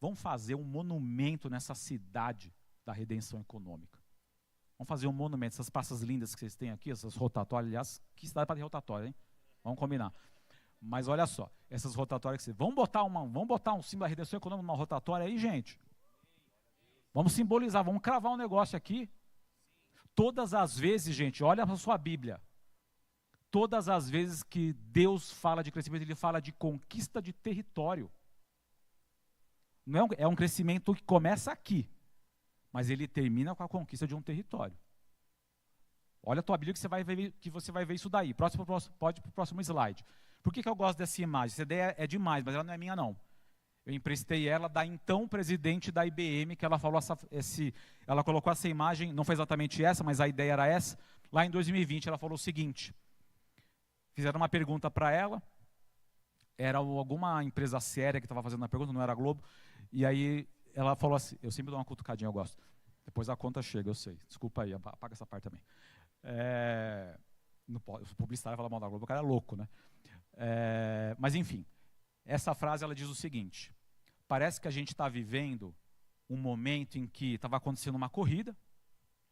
vamos fazer um monumento nessa cidade da redenção econômica. Vamos fazer um monumento, essas praças lindas que vocês têm aqui, essas rotatórias, aliás, que cidade para ter rotatória, hein? Vamos combinar. Mas olha só, essas rotatórias que vocês... Vamos botar um símbolo da redenção econômica numa rotatória aí, gente? Vamos simbolizar, vamos cravar um negócio aqui. Todas as vezes, gente, olha para a sua Bíblia. Todas as vezes que Deus fala de crescimento, Ele fala de conquista de território. Não é um crescimento que começa aqui, mas ele termina com a conquista de um território. Olha a tua Bíblia que você vai ver isso daí. Pode ir para o próximo slide. Por que eu gosto dessa imagem? Essa ideia é demais, mas ela não é minha não. Eu emprestei ela da então presidente da IBM, que ela falou ela colocou essa imagem, não foi exatamente essa, mas a ideia era essa. Lá em 2020 ela falou o seguinte, fizeram uma pergunta para ela, era alguma empresa séria que estava fazendo a pergunta, não era a Globo, e aí ela falou assim, eu sempre dou uma cutucadinha, eu gosto. Depois a conta chega, eu sei. Desculpa aí, apaga essa parte também. O publicitário fala mal da Globo, o cara é louco, né? Mas enfim, essa frase ela diz o seguinte, parece que a gente está vivendo um momento em que estava acontecendo uma corrida,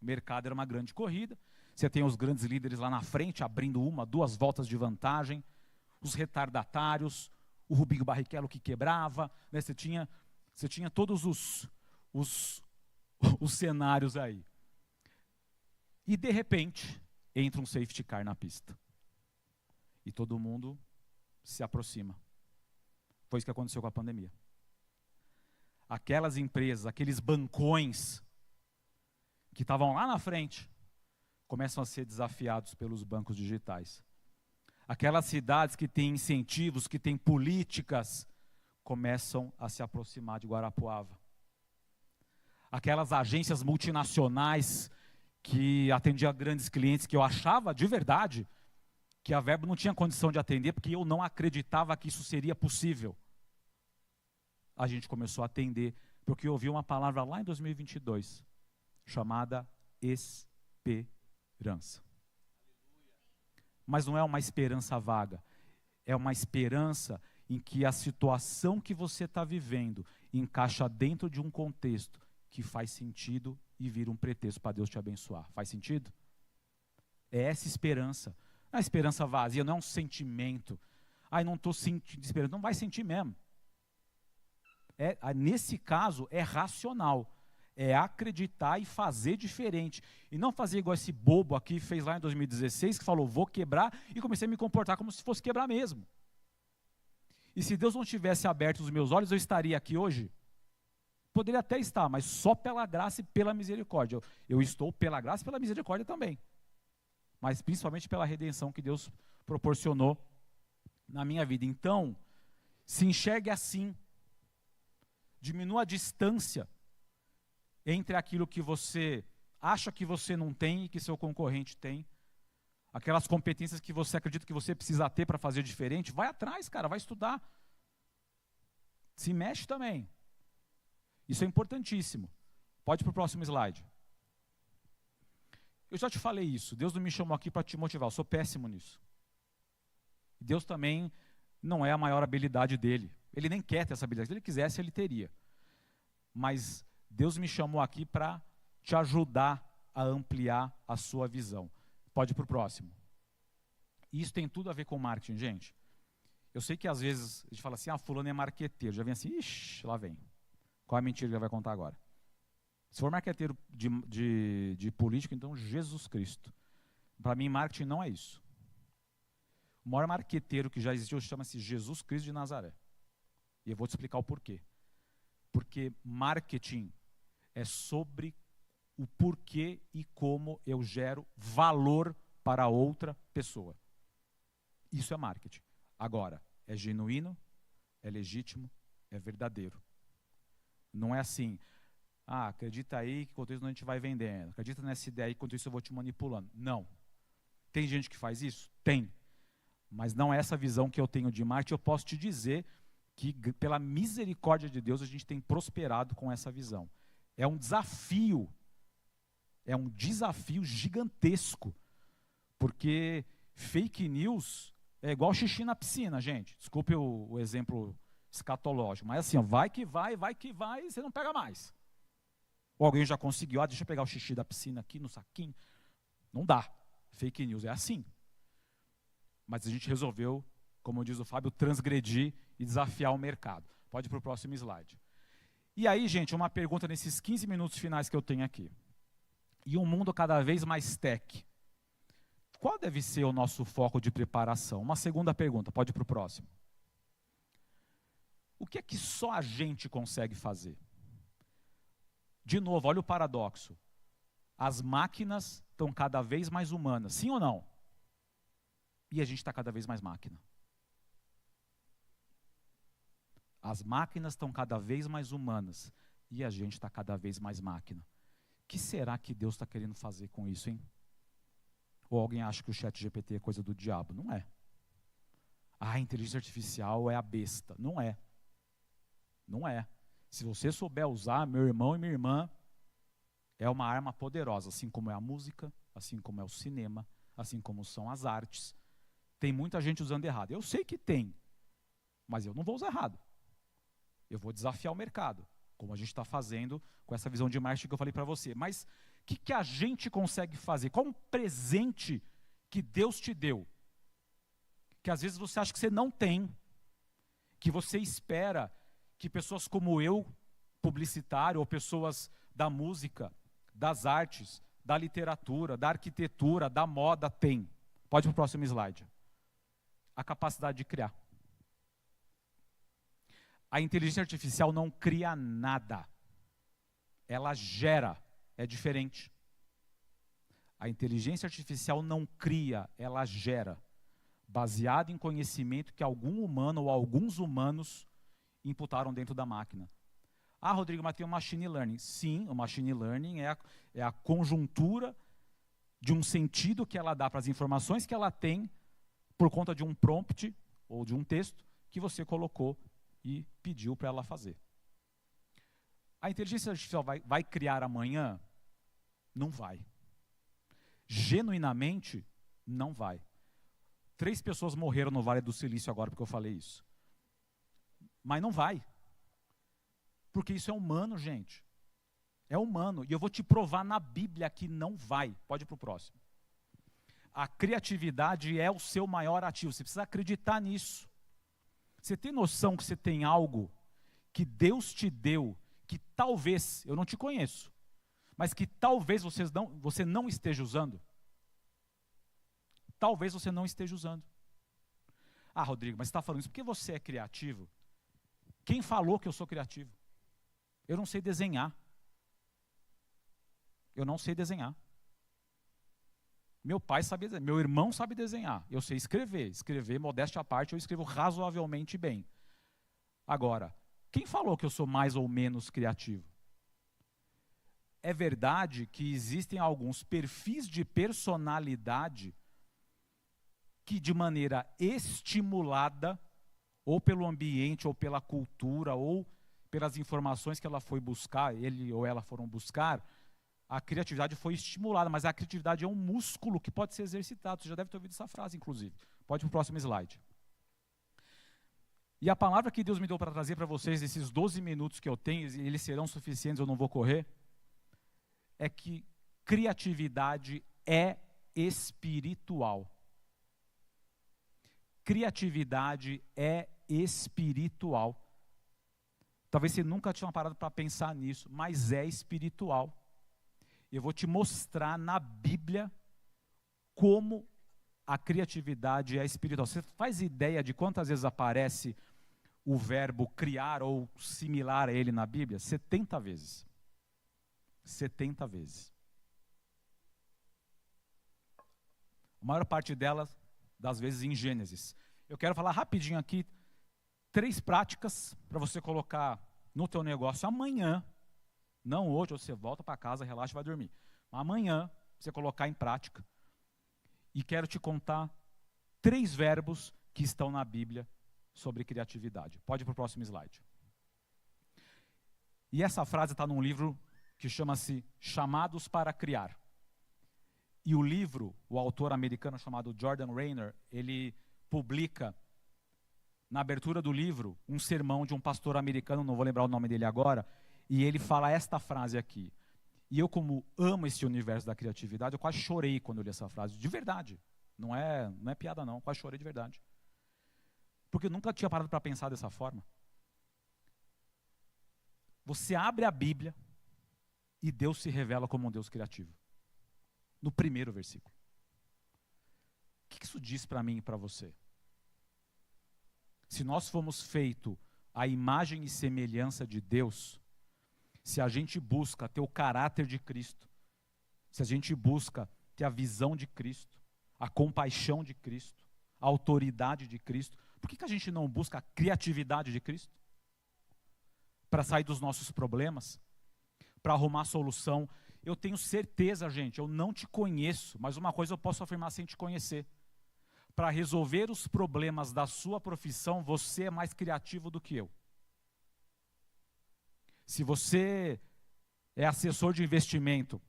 o mercado era uma grande corrida, você tem os grandes líderes lá na frente, abrindo 1, 2 voltas de vantagem, os retardatários, o Rubinho Barrichello que quebrava, né? Você tinha todos os cenários aí. E de repente, entra um safety car na pista. E todo mundo se aproxima. Foi isso que aconteceu com a pandemia. Aquelas empresas, aqueles bancões que estavam lá na frente, começam a ser desafiados pelos bancos digitais. Aquelas cidades que têm incentivos, que têm políticas, começam a se aproximar de Guarapuava. Aquelas agências multinacionais que atendiam grandes clientes, que eu achava de verdade que a Verbo não tinha condição de atender, porque eu não acreditava que isso seria possível. A gente começou a atender, porque eu ouvi uma palavra lá em 2022, chamada esperança. Mas não é uma esperança vaga, é uma esperança em que a situação que você está vivendo encaixa dentro de um contexto que faz sentido e vira um pretexto para Deus te abençoar. Faz sentido? É essa esperança. Não é esperança vazia, não é um sentimento. Ai, não estou sentindo esperança. Não vai sentir mesmo. Nesse caso, é racional. É acreditar e fazer diferente. E não fazer igual esse bobo aqui fez lá em 2016, que falou, vou quebrar, e comecei a me comportar como se fosse quebrar mesmo. E se Deus não tivesse aberto os meus olhos, eu estaria aqui hoje? Poderia até estar, mas só pela graça e pela misericórdia. Eu estou pela graça e pela misericórdia também. Mas principalmente pela redenção que Deus proporcionou na minha vida. Então, se enxergue assim. Diminua a distância entre aquilo que você acha que você não tem e que seu concorrente tem. Aquelas competências que você acredita que você precisa ter para fazer diferente. Vai atrás, cara, vai estudar. Se mexe também. Isso é importantíssimo. Pode ir para o próximo slide. Eu já te falei isso. Deus não me chamou aqui para te motivar. Eu sou péssimo nisso. Deus também não é a maior habilidade dele. Ele nem quer ter essa habilidade. Se ele quisesse, ele teria. Mas Deus me chamou aqui para te ajudar a ampliar a sua visão. Pode ir para o próximo. Isso tem tudo a ver com marketing, gente. Eu sei que às vezes a gente fala assim, fulano é marqueteiro. Já vem assim, ixi, lá vem. Qual é a mentira que ele vai contar agora? Se for marqueteiro de político, então Jesus Cristo. Para mim, marketing não é isso. O maior marqueteiro que já existiu chama-se Jesus Cristo de Nazaré. E eu vou te explicar o porquê. Porque marketing é sobre o porquê e como eu gero valor para outra pessoa. Isso é marketing. Agora, é genuíno, é legítimo, é verdadeiro. Não é assim, acredita aí que enquanto isso a gente vai vendendo. Acredita nessa ideia aí que enquanto isso eu vou te manipulando. Não. Tem gente que faz isso? Tem. Mas não é essa visão que eu tenho de marketing. Eu posso te dizer que pela misericórdia de Deus a gente tem prosperado com essa visão. É um desafio gigantesco, porque fake news é igual xixi na piscina, gente. Desculpe o exemplo escatológico, mas assim, vai que vai, e você não pega mais. Ou alguém já conseguiu, deixa eu pegar o xixi da piscina aqui no saquinho. Não dá. Fake news é assim. Mas a gente resolveu, como diz o Fábio, transgredir e desafiar o mercado. Pode ir para o próximo slide. E aí, gente, uma pergunta nesses 15 minutos finais que eu tenho aqui. E um mundo cada vez mais tech. Qual deve ser o nosso foco de preparação? Uma segunda pergunta, pode ir para o próximo. O que é que só a gente consegue fazer? De novo, olha o paradoxo. As máquinas estão cada vez mais humanas, sim ou não? E a gente está cada vez mais máquina. As máquinas estão cada vez mais humanas e a gente está cada vez mais máquina. O que será que Deus está querendo fazer com isso, hein? Ou alguém acha que o ChatGPT é coisa do diabo? Não é. A inteligência artificial é a besta. Não é. Não é. Se você souber usar, meu irmão e minha irmã, é uma arma poderosa, assim como é a música, assim como é o cinema, assim como são as artes. Tem muita gente usando errado. Eu sei que tem, mas eu não vou usar errado. Eu vou desafiar o mercado, como a gente está fazendo com essa visão de marketing que eu falei para você. Mas o que a gente consegue fazer? Qual um presente que Deus te deu? Que às vezes você acha que você não tem, que você espera que pessoas como eu, publicitário, ou pessoas da música, das artes, da literatura, da arquitetura, da moda, têm. Pode ir para o próximo slide. A capacidade de criar. A inteligência artificial não cria nada. Ela gera. É diferente. A inteligência artificial não cria, ela gera. Baseado em conhecimento que algum humano ou alguns humanos imputaram dentro da máquina. Rodrigo, mas tem o machine learning. Sim, o machine learning é a conjuntura de um sentido que ela dá para as informações que ela tem por conta de um prompt ou de um texto que você colocou e pediu para ela fazer. A inteligência artificial vai criar amanhã? Não vai. Genuinamente, não vai. 3 pessoas morreram no Vale do Silício agora porque eu falei isso. Mas não vai. Porque isso é humano, gente. É humano. E eu vou te provar na Bíblia que não vai. Pode ir para o próximo. A criatividade é o seu maior ativo. Você precisa acreditar nisso. Você tem noção que você tem algo que Deus te deu, que talvez, eu não te conheço, mas que talvez você não esteja usando? Talvez você não esteja usando. Ah, Rodrigo, mas você está falando isso porque você é criativo? Quem falou que eu sou criativo? Eu não sei desenhar. Eu não sei desenhar. Meu pai sabe desenhar, meu irmão sabe desenhar. Eu sei escrever. Escrever, modéstia à parte, eu escrevo razoavelmente bem. Agora, quem falou que eu sou mais ou menos criativo? É verdade que existem alguns perfis de personalidade que, de maneira estimulada, ou pelo ambiente, ou pela cultura, ou pelas informações que ela foi buscar, ele ou ela foram buscar, a criatividade foi estimulada, mas a criatividade é um músculo que pode ser exercitado. Você já deve ter ouvido essa frase, inclusive. Pode ir para o próximo slide. E a palavra que Deus me deu para trazer para vocês, nesses 12 minutos que eu tenho, e eles serão suficientes, eu não vou correr, é que criatividade é espiritual. Criatividade é espiritual. Talvez você nunca tinha parado para pensar nisso, mas é espiritual. Eu vou te mostrar na Bíblia como a criatividade é espiritual. Você faz ideia de quantas vezes aparece o verbo criar ou similar a ele na Bíblia? 70 vezes. 70 vezes. A maior parte delas, das vezes, em Gênesis. Eu quero falar rapidinho aqui 3 práticas para você colocar no teu negócio amanhã. Não hoje, você volta para casa, relaxa e vai dormir. Amanhã, você colocar em prática. E quero te contar 3 verbos que estão na Bíblia sobre criatividade. Pode ir para o próximo slide. E essa frase está num livro que chama-se Chamados para Criar. E o livro, o autor americano chamado Jordan Rainer, ele publica, na abertura do livro, um sermão de um pastor americano, não vou lembrar o nome dele agora, e ele fala esta frase aqui. E eu, como amo esse universo da criatividade, eu quase chorei quando eu li essa frase, de verdade. Não é piada não, quase chorei de verdade. Porque eu nunca tinha parado para pensar dessa forma. Você abre a Bíblia e Deus se revela como um Deus criativo. No primeiro versículo. O que isso diz para mim e para você? Se nós fomos feitos à imagem e semelhança de Deus, se a gente busca ter o caráter de Cristo, se a gente busca ter a visão de Cristo, a compaixão de Cristo, a autoridade de Cristo, por que a gente não busca a criatividade de Cristo? Para sair dos nossos problemas, para arrumar solução. Eu tenho certeza, gente, eu não te conheço, mas uma coisa eu posso afirmar sem te conhecer. Para resolver os problemas da sua profissão, você é mais criativo do que eu. Se você é assessor de investimento,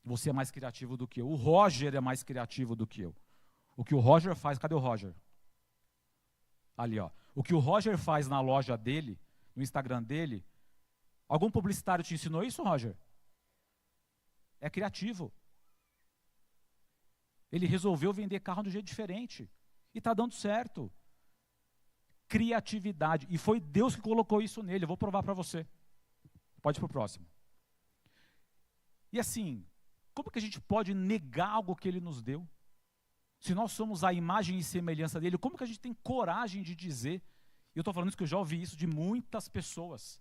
você é mais criativo do que eu. O Roger é mais criativo do que eu. O que o Roger faz, cadê o Roger? Ali, ó. O que o Roger faz na loja dele, no Instagram dele, algum publicitário te ensinou isso, Roger? É criativo. Ele resolveu vender carro de um jeito diferente. E está dando certo. Criatividade. E foi Deus que colocou isso nele. Eu vou provar para você. Pode ir para o próximo. E assim, como que a gente pode negar algo que Ele nos deu? Se nós somos a imagem e semelhança dEle, como que a gente tem coragem de dizer? E eu estou falando isso que eu já ouvi isso de muitas pessoas,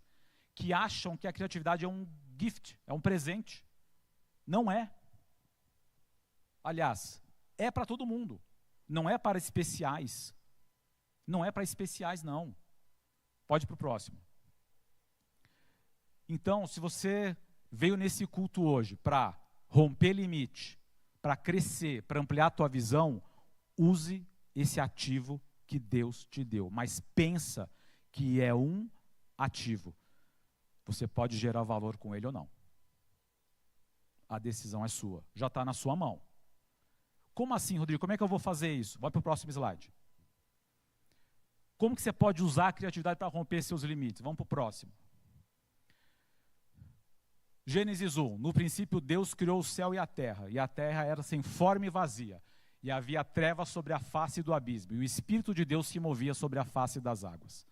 que acham que a criatividade é um gift, é um presente. Não é. Aliás, é para todo mundo. Não é para especiais. Não é para especiais, não. Pode ir para o próximo. Então, se você veio nesse culto hoje para romper limite, para crescer, para ampliar a tua visão, use esse ativo que Deus te deu. Mas pensa que é um ativo. Você pode gerar valor com ele ou não. A decisão é sua. Já está na sua mão. Como assim, Rodrigo? Como é que eu vou fazer isso? Vai para o próximo slide. Como que você pode usar a criatividade para romper seus limites? Vamos para o próximo. Gênesis 1. No princípio, Deus criou o céu e a terra era sem forma e vazia. E havia trevas sobre a face do abismo, e o Espírito de Deus se movia sobre a face das águas.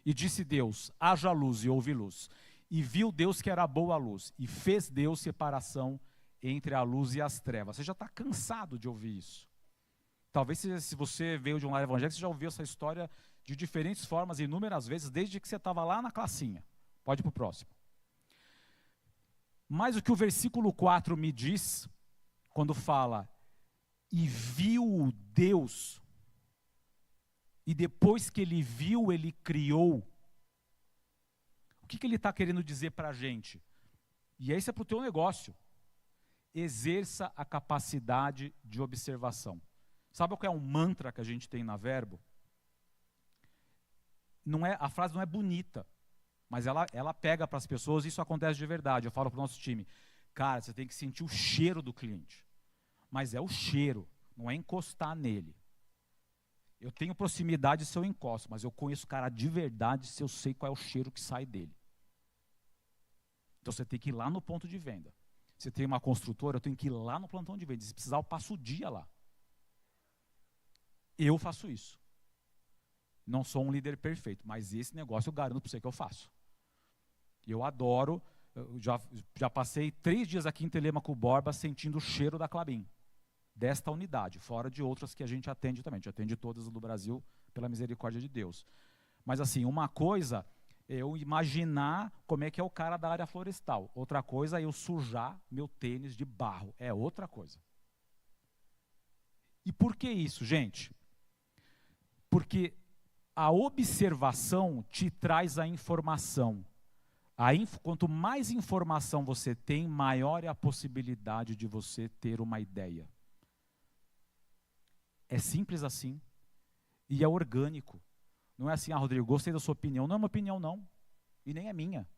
E disse Deus, haja luz, e houve luz. E viu Deus que era boa a luz, e fez Deus separação entre a luz e as trevas. Você já está cansado de ouvir isso. Talvez se você veio de um lar evangélico, você já ouviu essa história de diferentes formas, inúmeras vezes, desde que você estava lá na classinha. Pode ir para o próximo. Mas o que o versículo 4 me diz, quando fala, e viu Deus, e depois que ele viu, ele criou. O que ele está querendo dizer para a gente? E isso é para o teu negócio. Exerça a capacidade de observação. Sabe qual é um mantra que a gente tem na Verbo? A frase não é bonita, mas ela pega para as pessoas, e isso acontece de verdade. Eu falo para o nosso time, cara, você tem que sentir o cheiro do cliente. Mas é o cheiro, não é encostar nele. Eu tenho proximidade se eu encosto, mas eu conheço o cara de verdade se eu sei qual é o cheiro que sai dele. Então você tem que ir lá no ponto de venda. Você tem uma construtora, eu tenho que ir lá no plantão de venda. Se precisar, eu passo o dia lá. Eu faço isso. Não sou um líder perfeito, mas esse negócio eu garanto para você que eu faço. Eu adoro, já passei 3 dias aqui em Telêmaco Borba sentindo o cheiro da Clabin, desta unidade, fora de outras que a gente atende também. A gente atende todas do Brasil, pela misericórdia de Deus. Mas assim, uma coisa é eu imaginar como é que é o cara da área florestal. Outra coisa é eu sujar meu tênis de barro. É outra coisa. E por que isso, gente? Porque a observação te traz a informação. Quanto mais informação você tem, maior é a possibilidade de você ter uma ideia. É simples assim. E é orgânico. Não é assim, Rodrigo, gostei da sua opinião. Não é uma opinião, não. E nem é minha.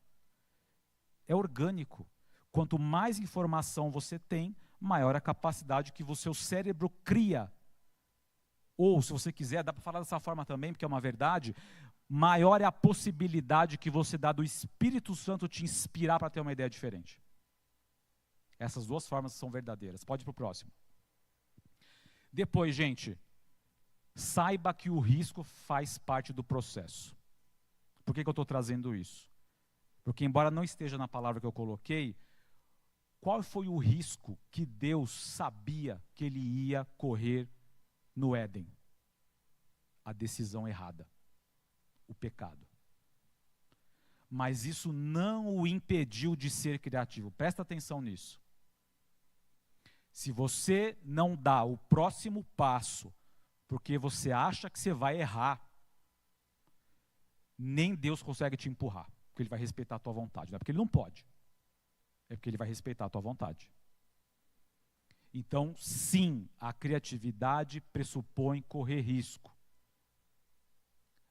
É orgânico. Quanto mais informação você tem, maior a capacidade que o seu cérebro cria. Ou, se você quiser, dá para falar dessa forma também, porque é uma verdade, maior é a possibilidade que você dá do Espírito Santo te inspirar para ter uma ideia diferente. Essas 2 formas são verdadeiras. Pode ir para o próximo. Depois, gente, saiba que o risco faz parte do processo. Por que eu estou trazendo isso? Porque, embora não esteja na palavra que eu coloquei, qual foi o risco que Deus sabia que ele ia correr no Éden? A decisão errada, o pecado. Mas isso não o impediu de ser criativo. Presta atenção nisso. Se você não dá o próximo passo, porque você acha que você vai errar, nem Deus consegue te empurrar, porque Ele vai respeitar a tua vontade. Não é porque Ele não pode, é porque Ele vai respeitar a tua vontade. Então, sim, a criatividade pressupõe correr risco.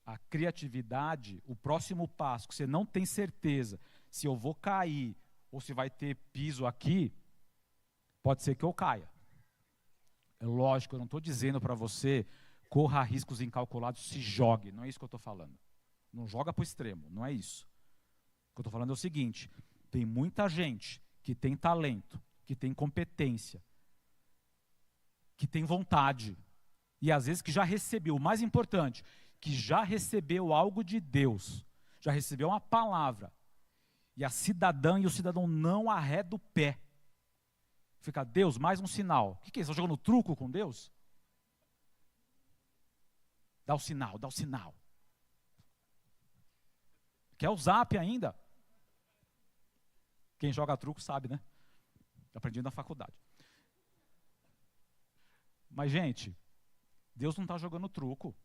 A criatividade, o próximo passo, que você não tem certeza se eu vou cair ou se vai ter piso aqui, pode ser que eu caia. É lógico, eu não estou dizendo para você, corra riscos incalculados, se jogue. Não é isso que eu estou falando. Não joga para o extremo, não é isso. O que eu estou falando é o seguinte, tem muita gente que tem talento, que tem competência, que tem vontade, e às vezes que já recebeu, o mais importante, que já recebeu algo de Deus, já recebeu uma palavra, e a cidadã e o cidadão não arreda o pé. Fica, Deus, mais um sinal. O que é isso? Está jogando truco com Deus? Dá o sinal, dá o sinal. Quer o zap ainda? Quem joga truco sabe, né? Aprendi na faculdade. Mas, gente, Deus não está jogando truco.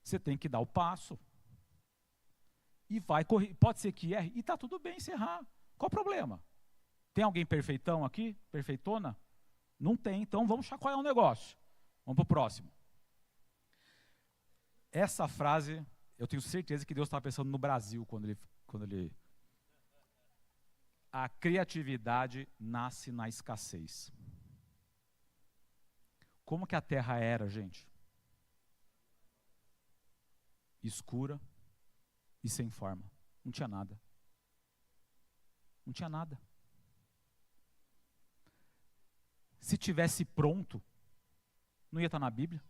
Você tem que dar o passo. E vai correr. Pode ser que erre. E está tudo bem se errar. Qual o problema? Tem alguém perfeitão aqui? Perfeitona? Não tem. Então vamos chacoalhar um negócio. Vamos para o próximo. Essa frase, eu tenho certeza que Deus estava pensando no Brasil quando ele... A criatividade nasce na escassez. Como que a terra era, gente? Escura e sem forma. Não tinha nada. Não tinha nada. Se tivesse pronto, não ia estar na Bíblia?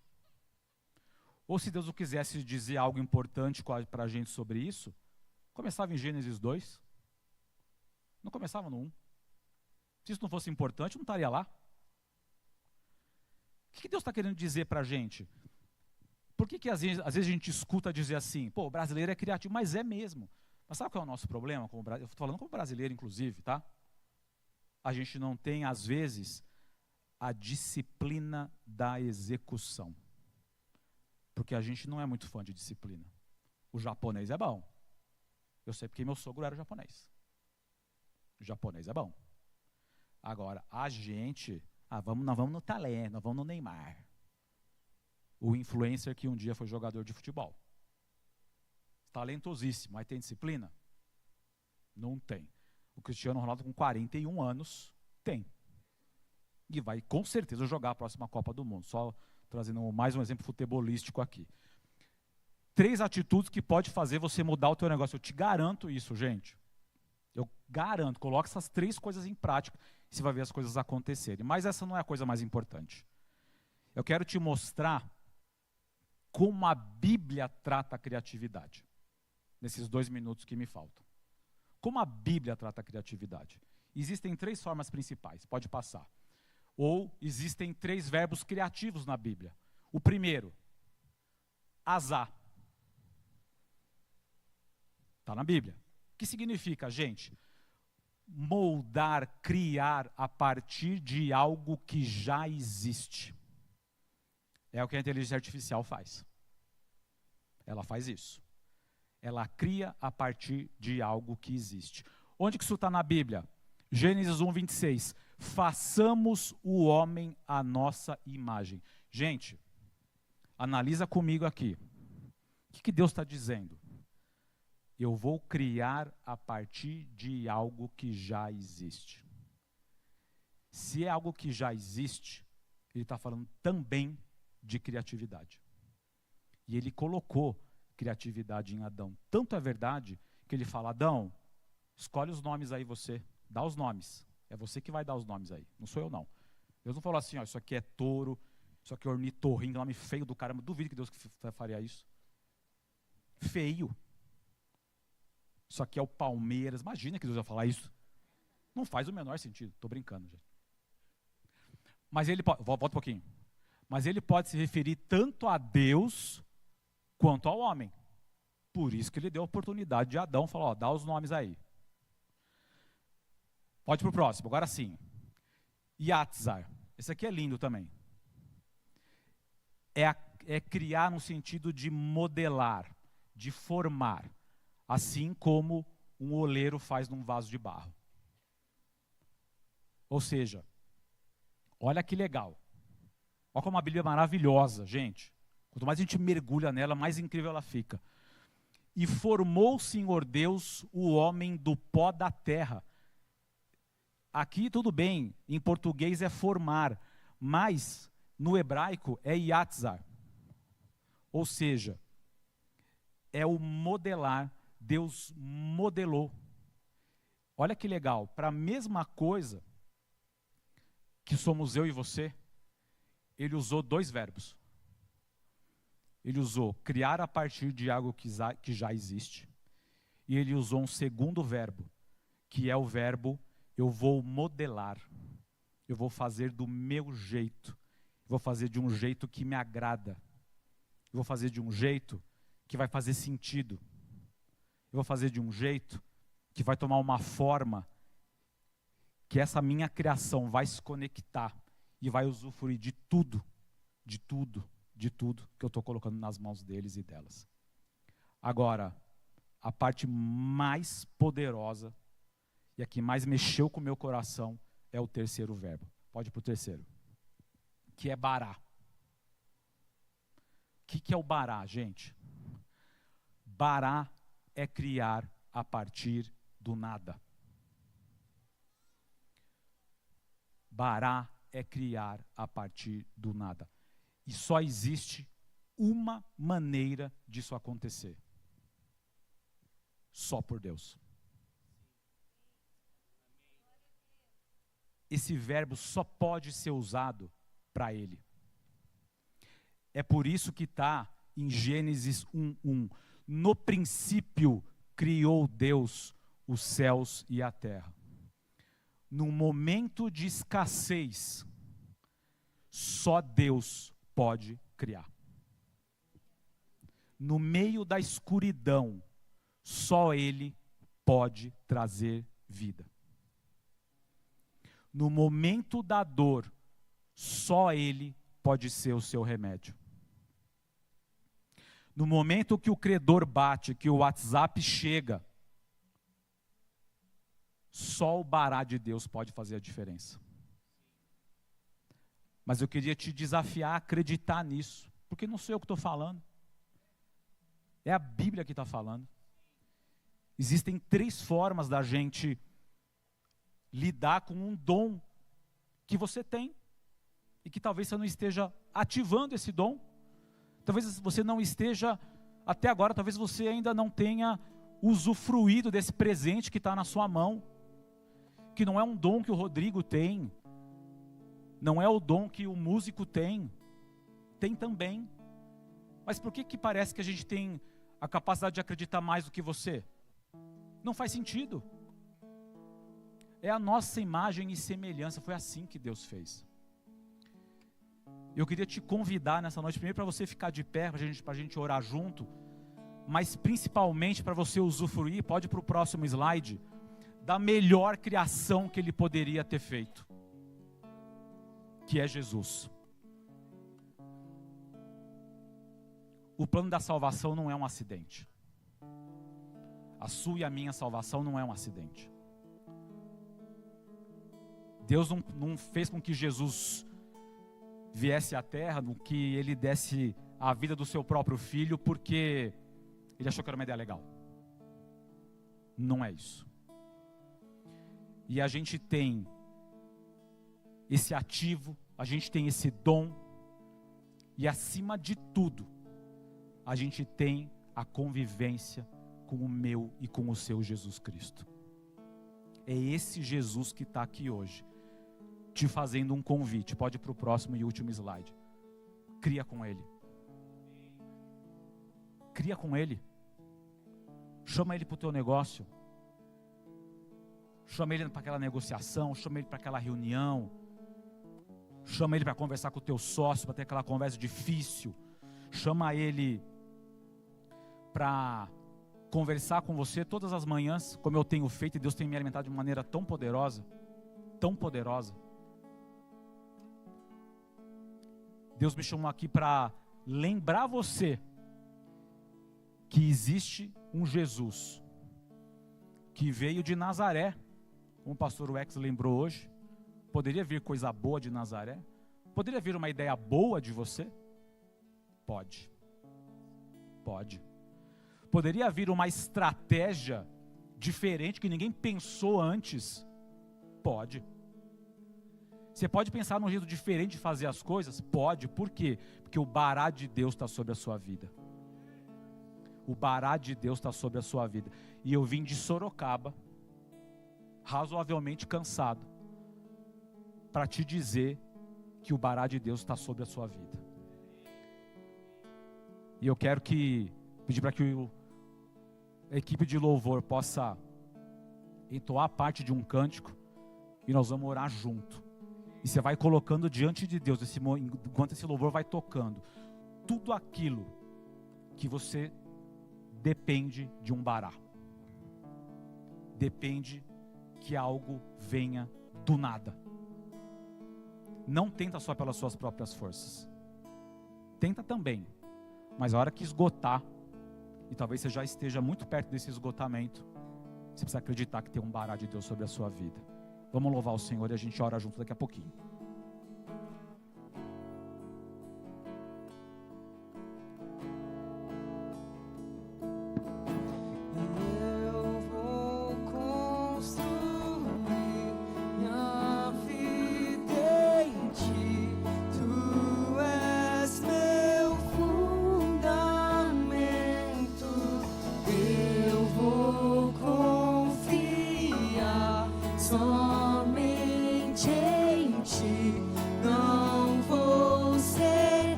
Ou se Deus não quisesse dizer algo importante para a gente sobre isso, começava em Gênesis 2, não começava no 1. Se isso não fosse importante, não estaria lá. O que Deus está querendo dizer para a gente? Por que às vezes a gente escuta dizer assim, pô, o brasileiro é criativo, mas é mesmo. Mas sabe qual é o nosso problema? Eu estou falando como brasileiro, inclusive, tá? A gente não tem, às vezes, a disciplina da execução. Porque a gente não é muito fã de disciplina. O japonês é bom. Eu sei porque meu sogro era japonês. O japonês é bom. Agora, a gente, nós vamos no talento, nós vamos no Neymar. O influencer que um dia foi jogador de futebol. Talentosíssimo, mas tem disciplina? Não tem. O Cristiano Ronaldo com 41 anos, tem. E vai com certeza jogar a próxima Copa do Mundo. Só trazendo mais um exemplo futebolístico aqui. 3 atitudes que pode fazer você mudar o teu negócio. Eu te garanto isso, gente. Eu garanto. Coloque essas 3 coisas em prática e você vai ver as coisas acontecerem. Mas essa não é a coisa mais importante. Eu quero te mostrar como a Bíblia trata a criatividade. Nesses 2 minutos que me faltam. Como a Bíblia trata a criatividade? Existem 3 formas principais. Pode passar. Ou existem 3 verbos criativos na Bíblia. O primeiro, azar. Está na Bíblia. O que significa, gente? Moldar, criar a partir de algo que já existe. É o que a inteligência artificial faz. Ela faz isso. Ela cria a partir de algo que existe. Onde que isso está na Bíblia? Gênesis 1, 26. Façamos o homem à nossa imagem. Gente, analisa comigo aqui. O que Deus está dizendo? Eu vou criar a partir de algo que já existe. Se é algo que já existe, ele está falando também de criatividade. E ele colocou criatividade em Adão. Tanto é verdade que ele fala, Adão, escolhe os nomes aí você, dá os nomes. É você que vai dar os nomes aí, não sou eu não. Deus não falou assim, ó, isso aqui é touro, isso aqui é ornitorrinco, nome feio do caramba. Duvido que Deus faria isso. Feio. Isso aqui é o Palmeiras. Imagina que Deus ia falar isso. Não faz o menor sentido. Estou brincando, gente. Mas ele pode, volta um pouquinho. Mas ele pode se referir tanto a Deus quanto ao homem. Por isso que ele deu a oportunidade de Adão falar, ó, dá os nomes aí. Pode ir para o próximo, agora sim. Yatzar. Esse aqui é lindo também. É criar no sentido de modelar, de formar. Assim como um oleiro faz num vaso de barro. Ou seja, olha que legal. Olha como a Bíblia é maravilhosa, gente. Quanto mais a gente mergulha nela, mais incrível ela fica. E formou o Senhor Deus o homem do pó da terra. Aqui tudo bem, em português é formar, mas no hebraico é yatzar. Ou seja, é o modelar. Deus modelou. Olha que legal, para a mesma coisa que somos eu e você, ele usou 2 verbos. Ele usou criar a partir de algo que já existe, e ele usou um segundo verbo, que é o verbo eu vou modelar, eu vou fazer do meu jeito, eu vou fazer de um jeito que me agrada, eu vou fazer de um jeito que vai fazer sentido. Eu vou fazer de um jeito que vai tomar uma forma que essa minha criação vai se conectar e vai usufruir de tudo que eu estou colocando nas mãos deles e delas. Agora, a parte mais poderosa e a que mais mexeu com o meu coração é o terceiro verbo. Pode ir para o terceiro. Que é bará. O que é o bará, gente? Bará é criar a partir do nada. Bará é criar a partir do nada. E só existe uma maneira disso acontecer. Só por Deus. Esse verbo só pode ser usado para Ele. É por isso que está em Gênesis 1:1. No princípio criou Deus os céus e a terra. Num momento de escassez, só Deus pode criar. No meio da escuridão, só Ele pode trazer vida. No momento da dor, só Ele pode ser o seu remédio. No momento que o credor bate, que o WhatsApp chega, só o bará de Deus pode fazer a diferença. Mas eu queria te desafiar a acreditar nisso, porque não sou eu que estou falando. É a Bíblia que está falando. Existem 3 formas da gente lidar com um dom que você tem, e que talvez você não esteja ativando esse dom. Talvez você não esteja, até agora, talvez você ainda não tenha usufruído desse presente que está na sua mão, que não é um dom que o Rodrigo tem, não é o dom que o músico tem também. Mas por que parece que a gente tem a capacidade de acreditar mais do que você? Não faz sentido. É a nossa imagem e semelhança, foi assim que Deus fez. Eu queria te convidar nessa noite, primeiro para você ficar de pé, para a gente orar junto, mas principalmente para você usufruir, pode ir para o próximo slide, da melhor criação que Ele poderia ter feito, que é Jesus. O plano da salvação não é um acidente. A sua e a minha salvação não é um acidente. Deus não fez com que Jesus viesse à terra, no que Ele desse a vida do seu próprio filho, porque Ele achou que era uma ideia legal. Não é isso. E a gente tem esse ativo, a gente tem esse dom, e acima de tudo, a gente tem a convivência com o meu e com o seu Jesus Cristo. É esse Jesus que está aqui hoje, te fazendo um convite. Pode ir para o próximo e último slide. Cria com Ele. Cria com Ele. Chama Ele para o teu negócio. Chama Ele para aquela negociação. Chama Ele para aquela reunião. Chama Ele para conversar com o teu sócio, para ter aquela conversa difícil. Chama Ele para conversar com você todas as manhãs, como eu tenho feito, e Deus tem me alimentado de uma maneira tão poderosa. Tão poderosa. Deus me chamou aqui para lembrar você que existe um Jesus que veio de Nazaré, como o pastor Wex lembrou hoje. Poderia vir coisa boa de Nazaré? Poderia vir uma ideia boa de você? Pode. Pode. Poderia vir uma estratégia diferente que ninguém pensou antes? Pode. Você pode pensar num jeito diferente de fazer as coisas? Pode. Por quê? Porque o bará de Deus está sobre a sua vida. O bará de Deus está sobre a sua vida. E eu vim de Sorocaba, razoavelmente cansado, para te dizer que o bará de Deus está sobre a sua vida. E eu quero pedir para que a equipe de louvor possa entoar parte de um cântico, e nós vamos orar junto. E você vai colocando diante de Deus, enquanto esse louvor vai tocando, tudo aquilo que você depende de um bará. Depende que algo venha do nada. Não tenta só pelas suas próprias forças. Tenta também. Mas a hora que esgotar, e talvez você já esteja muito perto desse esgotamento, você precisa acreditar que tem um bará de Deus sobre a sua vida. Vamos louvar o Senhor e a gente ora junto daqui a pouquinho.
Somente em ti, não vou ser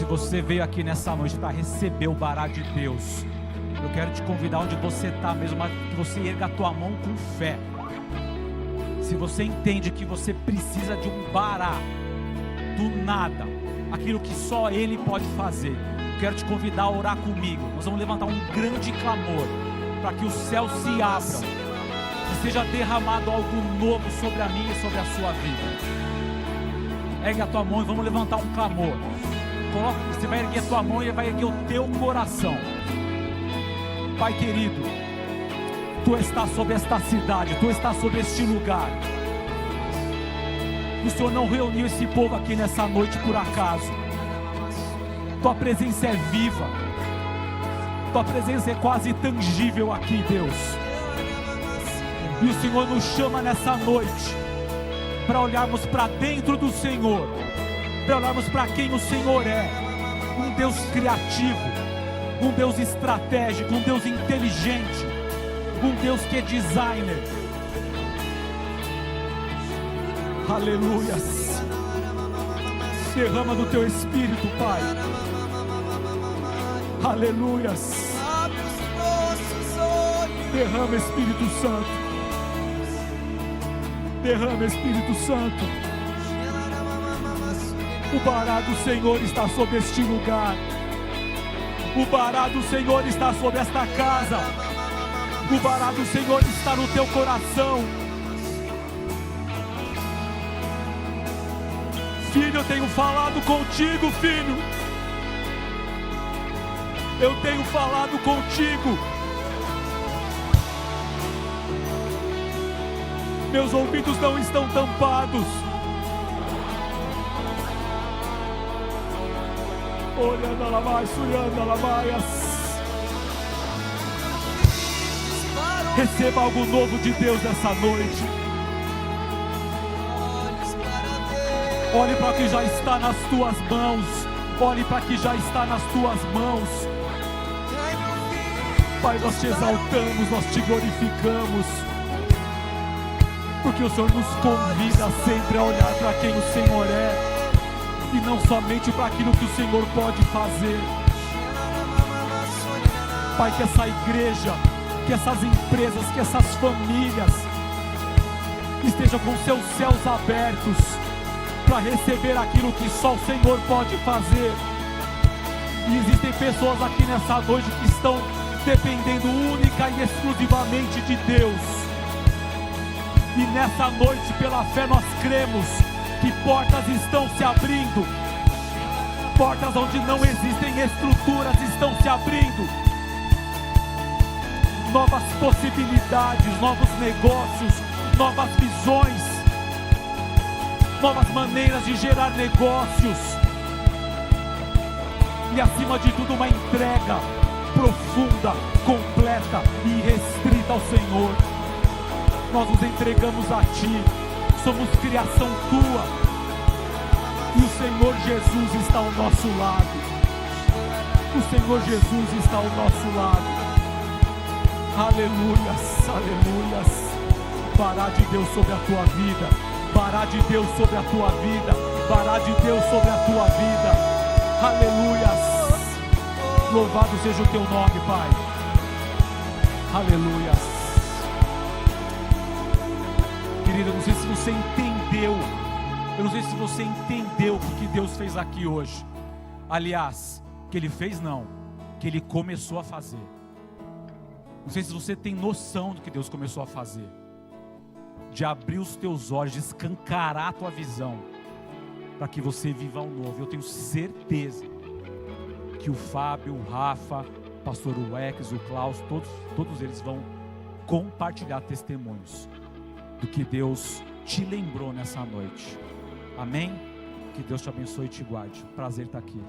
você veio aqui nessa noite para receber o bará de Deus, eu quero te convidar onde você está mesmo, que você erga a tua mão com fé. Se você entende que você precisa de um bará, do nada, aquilo que só Ele pode fazer, eu quero te convidar a orar comigo. Nós vamos levantar um grande clamor, para que o céu se abra, e seja derramado algo novo sobre a minha e sobre a sua vida. Ergue a tua mão e vamos levantar um clamor. Você vai erguer a tua mão e vai erguer o teu coração. Pai querido, Tu estás sobre esta cidade, Tu estás sobre este lugar. O Senhor não reuniu esse povo aqui nessa noite por acaso. Tua presença é viva, Tua presença é quase tangível aqui, Deus. E o Senhor nos chama nessa noite para olharmos para dentro do Senhor, para olharmos para quem o Senhor é. Um Deus criativo, um Deus estratégico, um Deus inteligente, um Deus que é designer. Aleluias. Derrama do Teu Espírito, Pai. Aleluias. Derrama, Espírito Santo. Derrama, Espírito Santo. O bará do Senhor está sobre este lugar. O bará do Senhor está sobre esta casa. O bará do Senhor está no teu coração. Filho, eu tenho falado contigo, filho. Eu tenho falado contigo. Meus ouvidos não estão tampados. Olhando lá mais, olhando lá mais. Receba algo novo de Deus nessa noite. Olhe para o que já está nas tuas mãos. Olhe para o que já está nas tuas mãos. Pai, nós te exaltamos, nós te glorificamos, porque o Senhor nos convida sempre a olhar para quem o Senhor é, e não somente para aquilo que o Senhor pode fazer. Pai, que essa igreja, que essas empresas, que essas famílias estejam com seus céus abertos para receber aquilo que só o Senhor pode fazer. E existem pessoas aqui nessa noite que estão dependendo única e exclusivamente de Deus. E nessa noite, pela fé, nós cremos que portas estão se abrindo. Portas onde não existem estruturas estão se abrindo. Novas possibilidades, novos negócios, novas visões, novas maneiras de gerar negócios. E acima de tudo, uma entrega profunda, completa e restrita ao Senhor. Nós nos entregamos a Ti, somos criação Tua, e o Senhor Jesus está ao nosso lado. O Senhor Jesus está ao nosso lado. Aleluias, aleluias. Bará de Deus sobre a tua vida, bará de Deus sobre a tua vida, bará de Deus sobre a tua vida. Aleluias. Louvado seja o Teu nome, Pai. Aleluias. Querida, não sei se você entendeu. Eu não sei se você entendeu o que Deus fez aqui hoje. Aliás, que Ele fez não, que Ele começou a fazer. Não sei se você tem noção do que Deus começou a fazer. De abrir os teus olhos, de escancarar a tua visão, para que você viva o novo. Eu tenho certeza que o Fábio, o Rafa, o pastor Wex, o Klaus, todos eles vão compartilhar testemunhos do que Deus te lembrou nessa noite. Amém? Que Deus te abençoe e te guarde. Prazer estar aqui.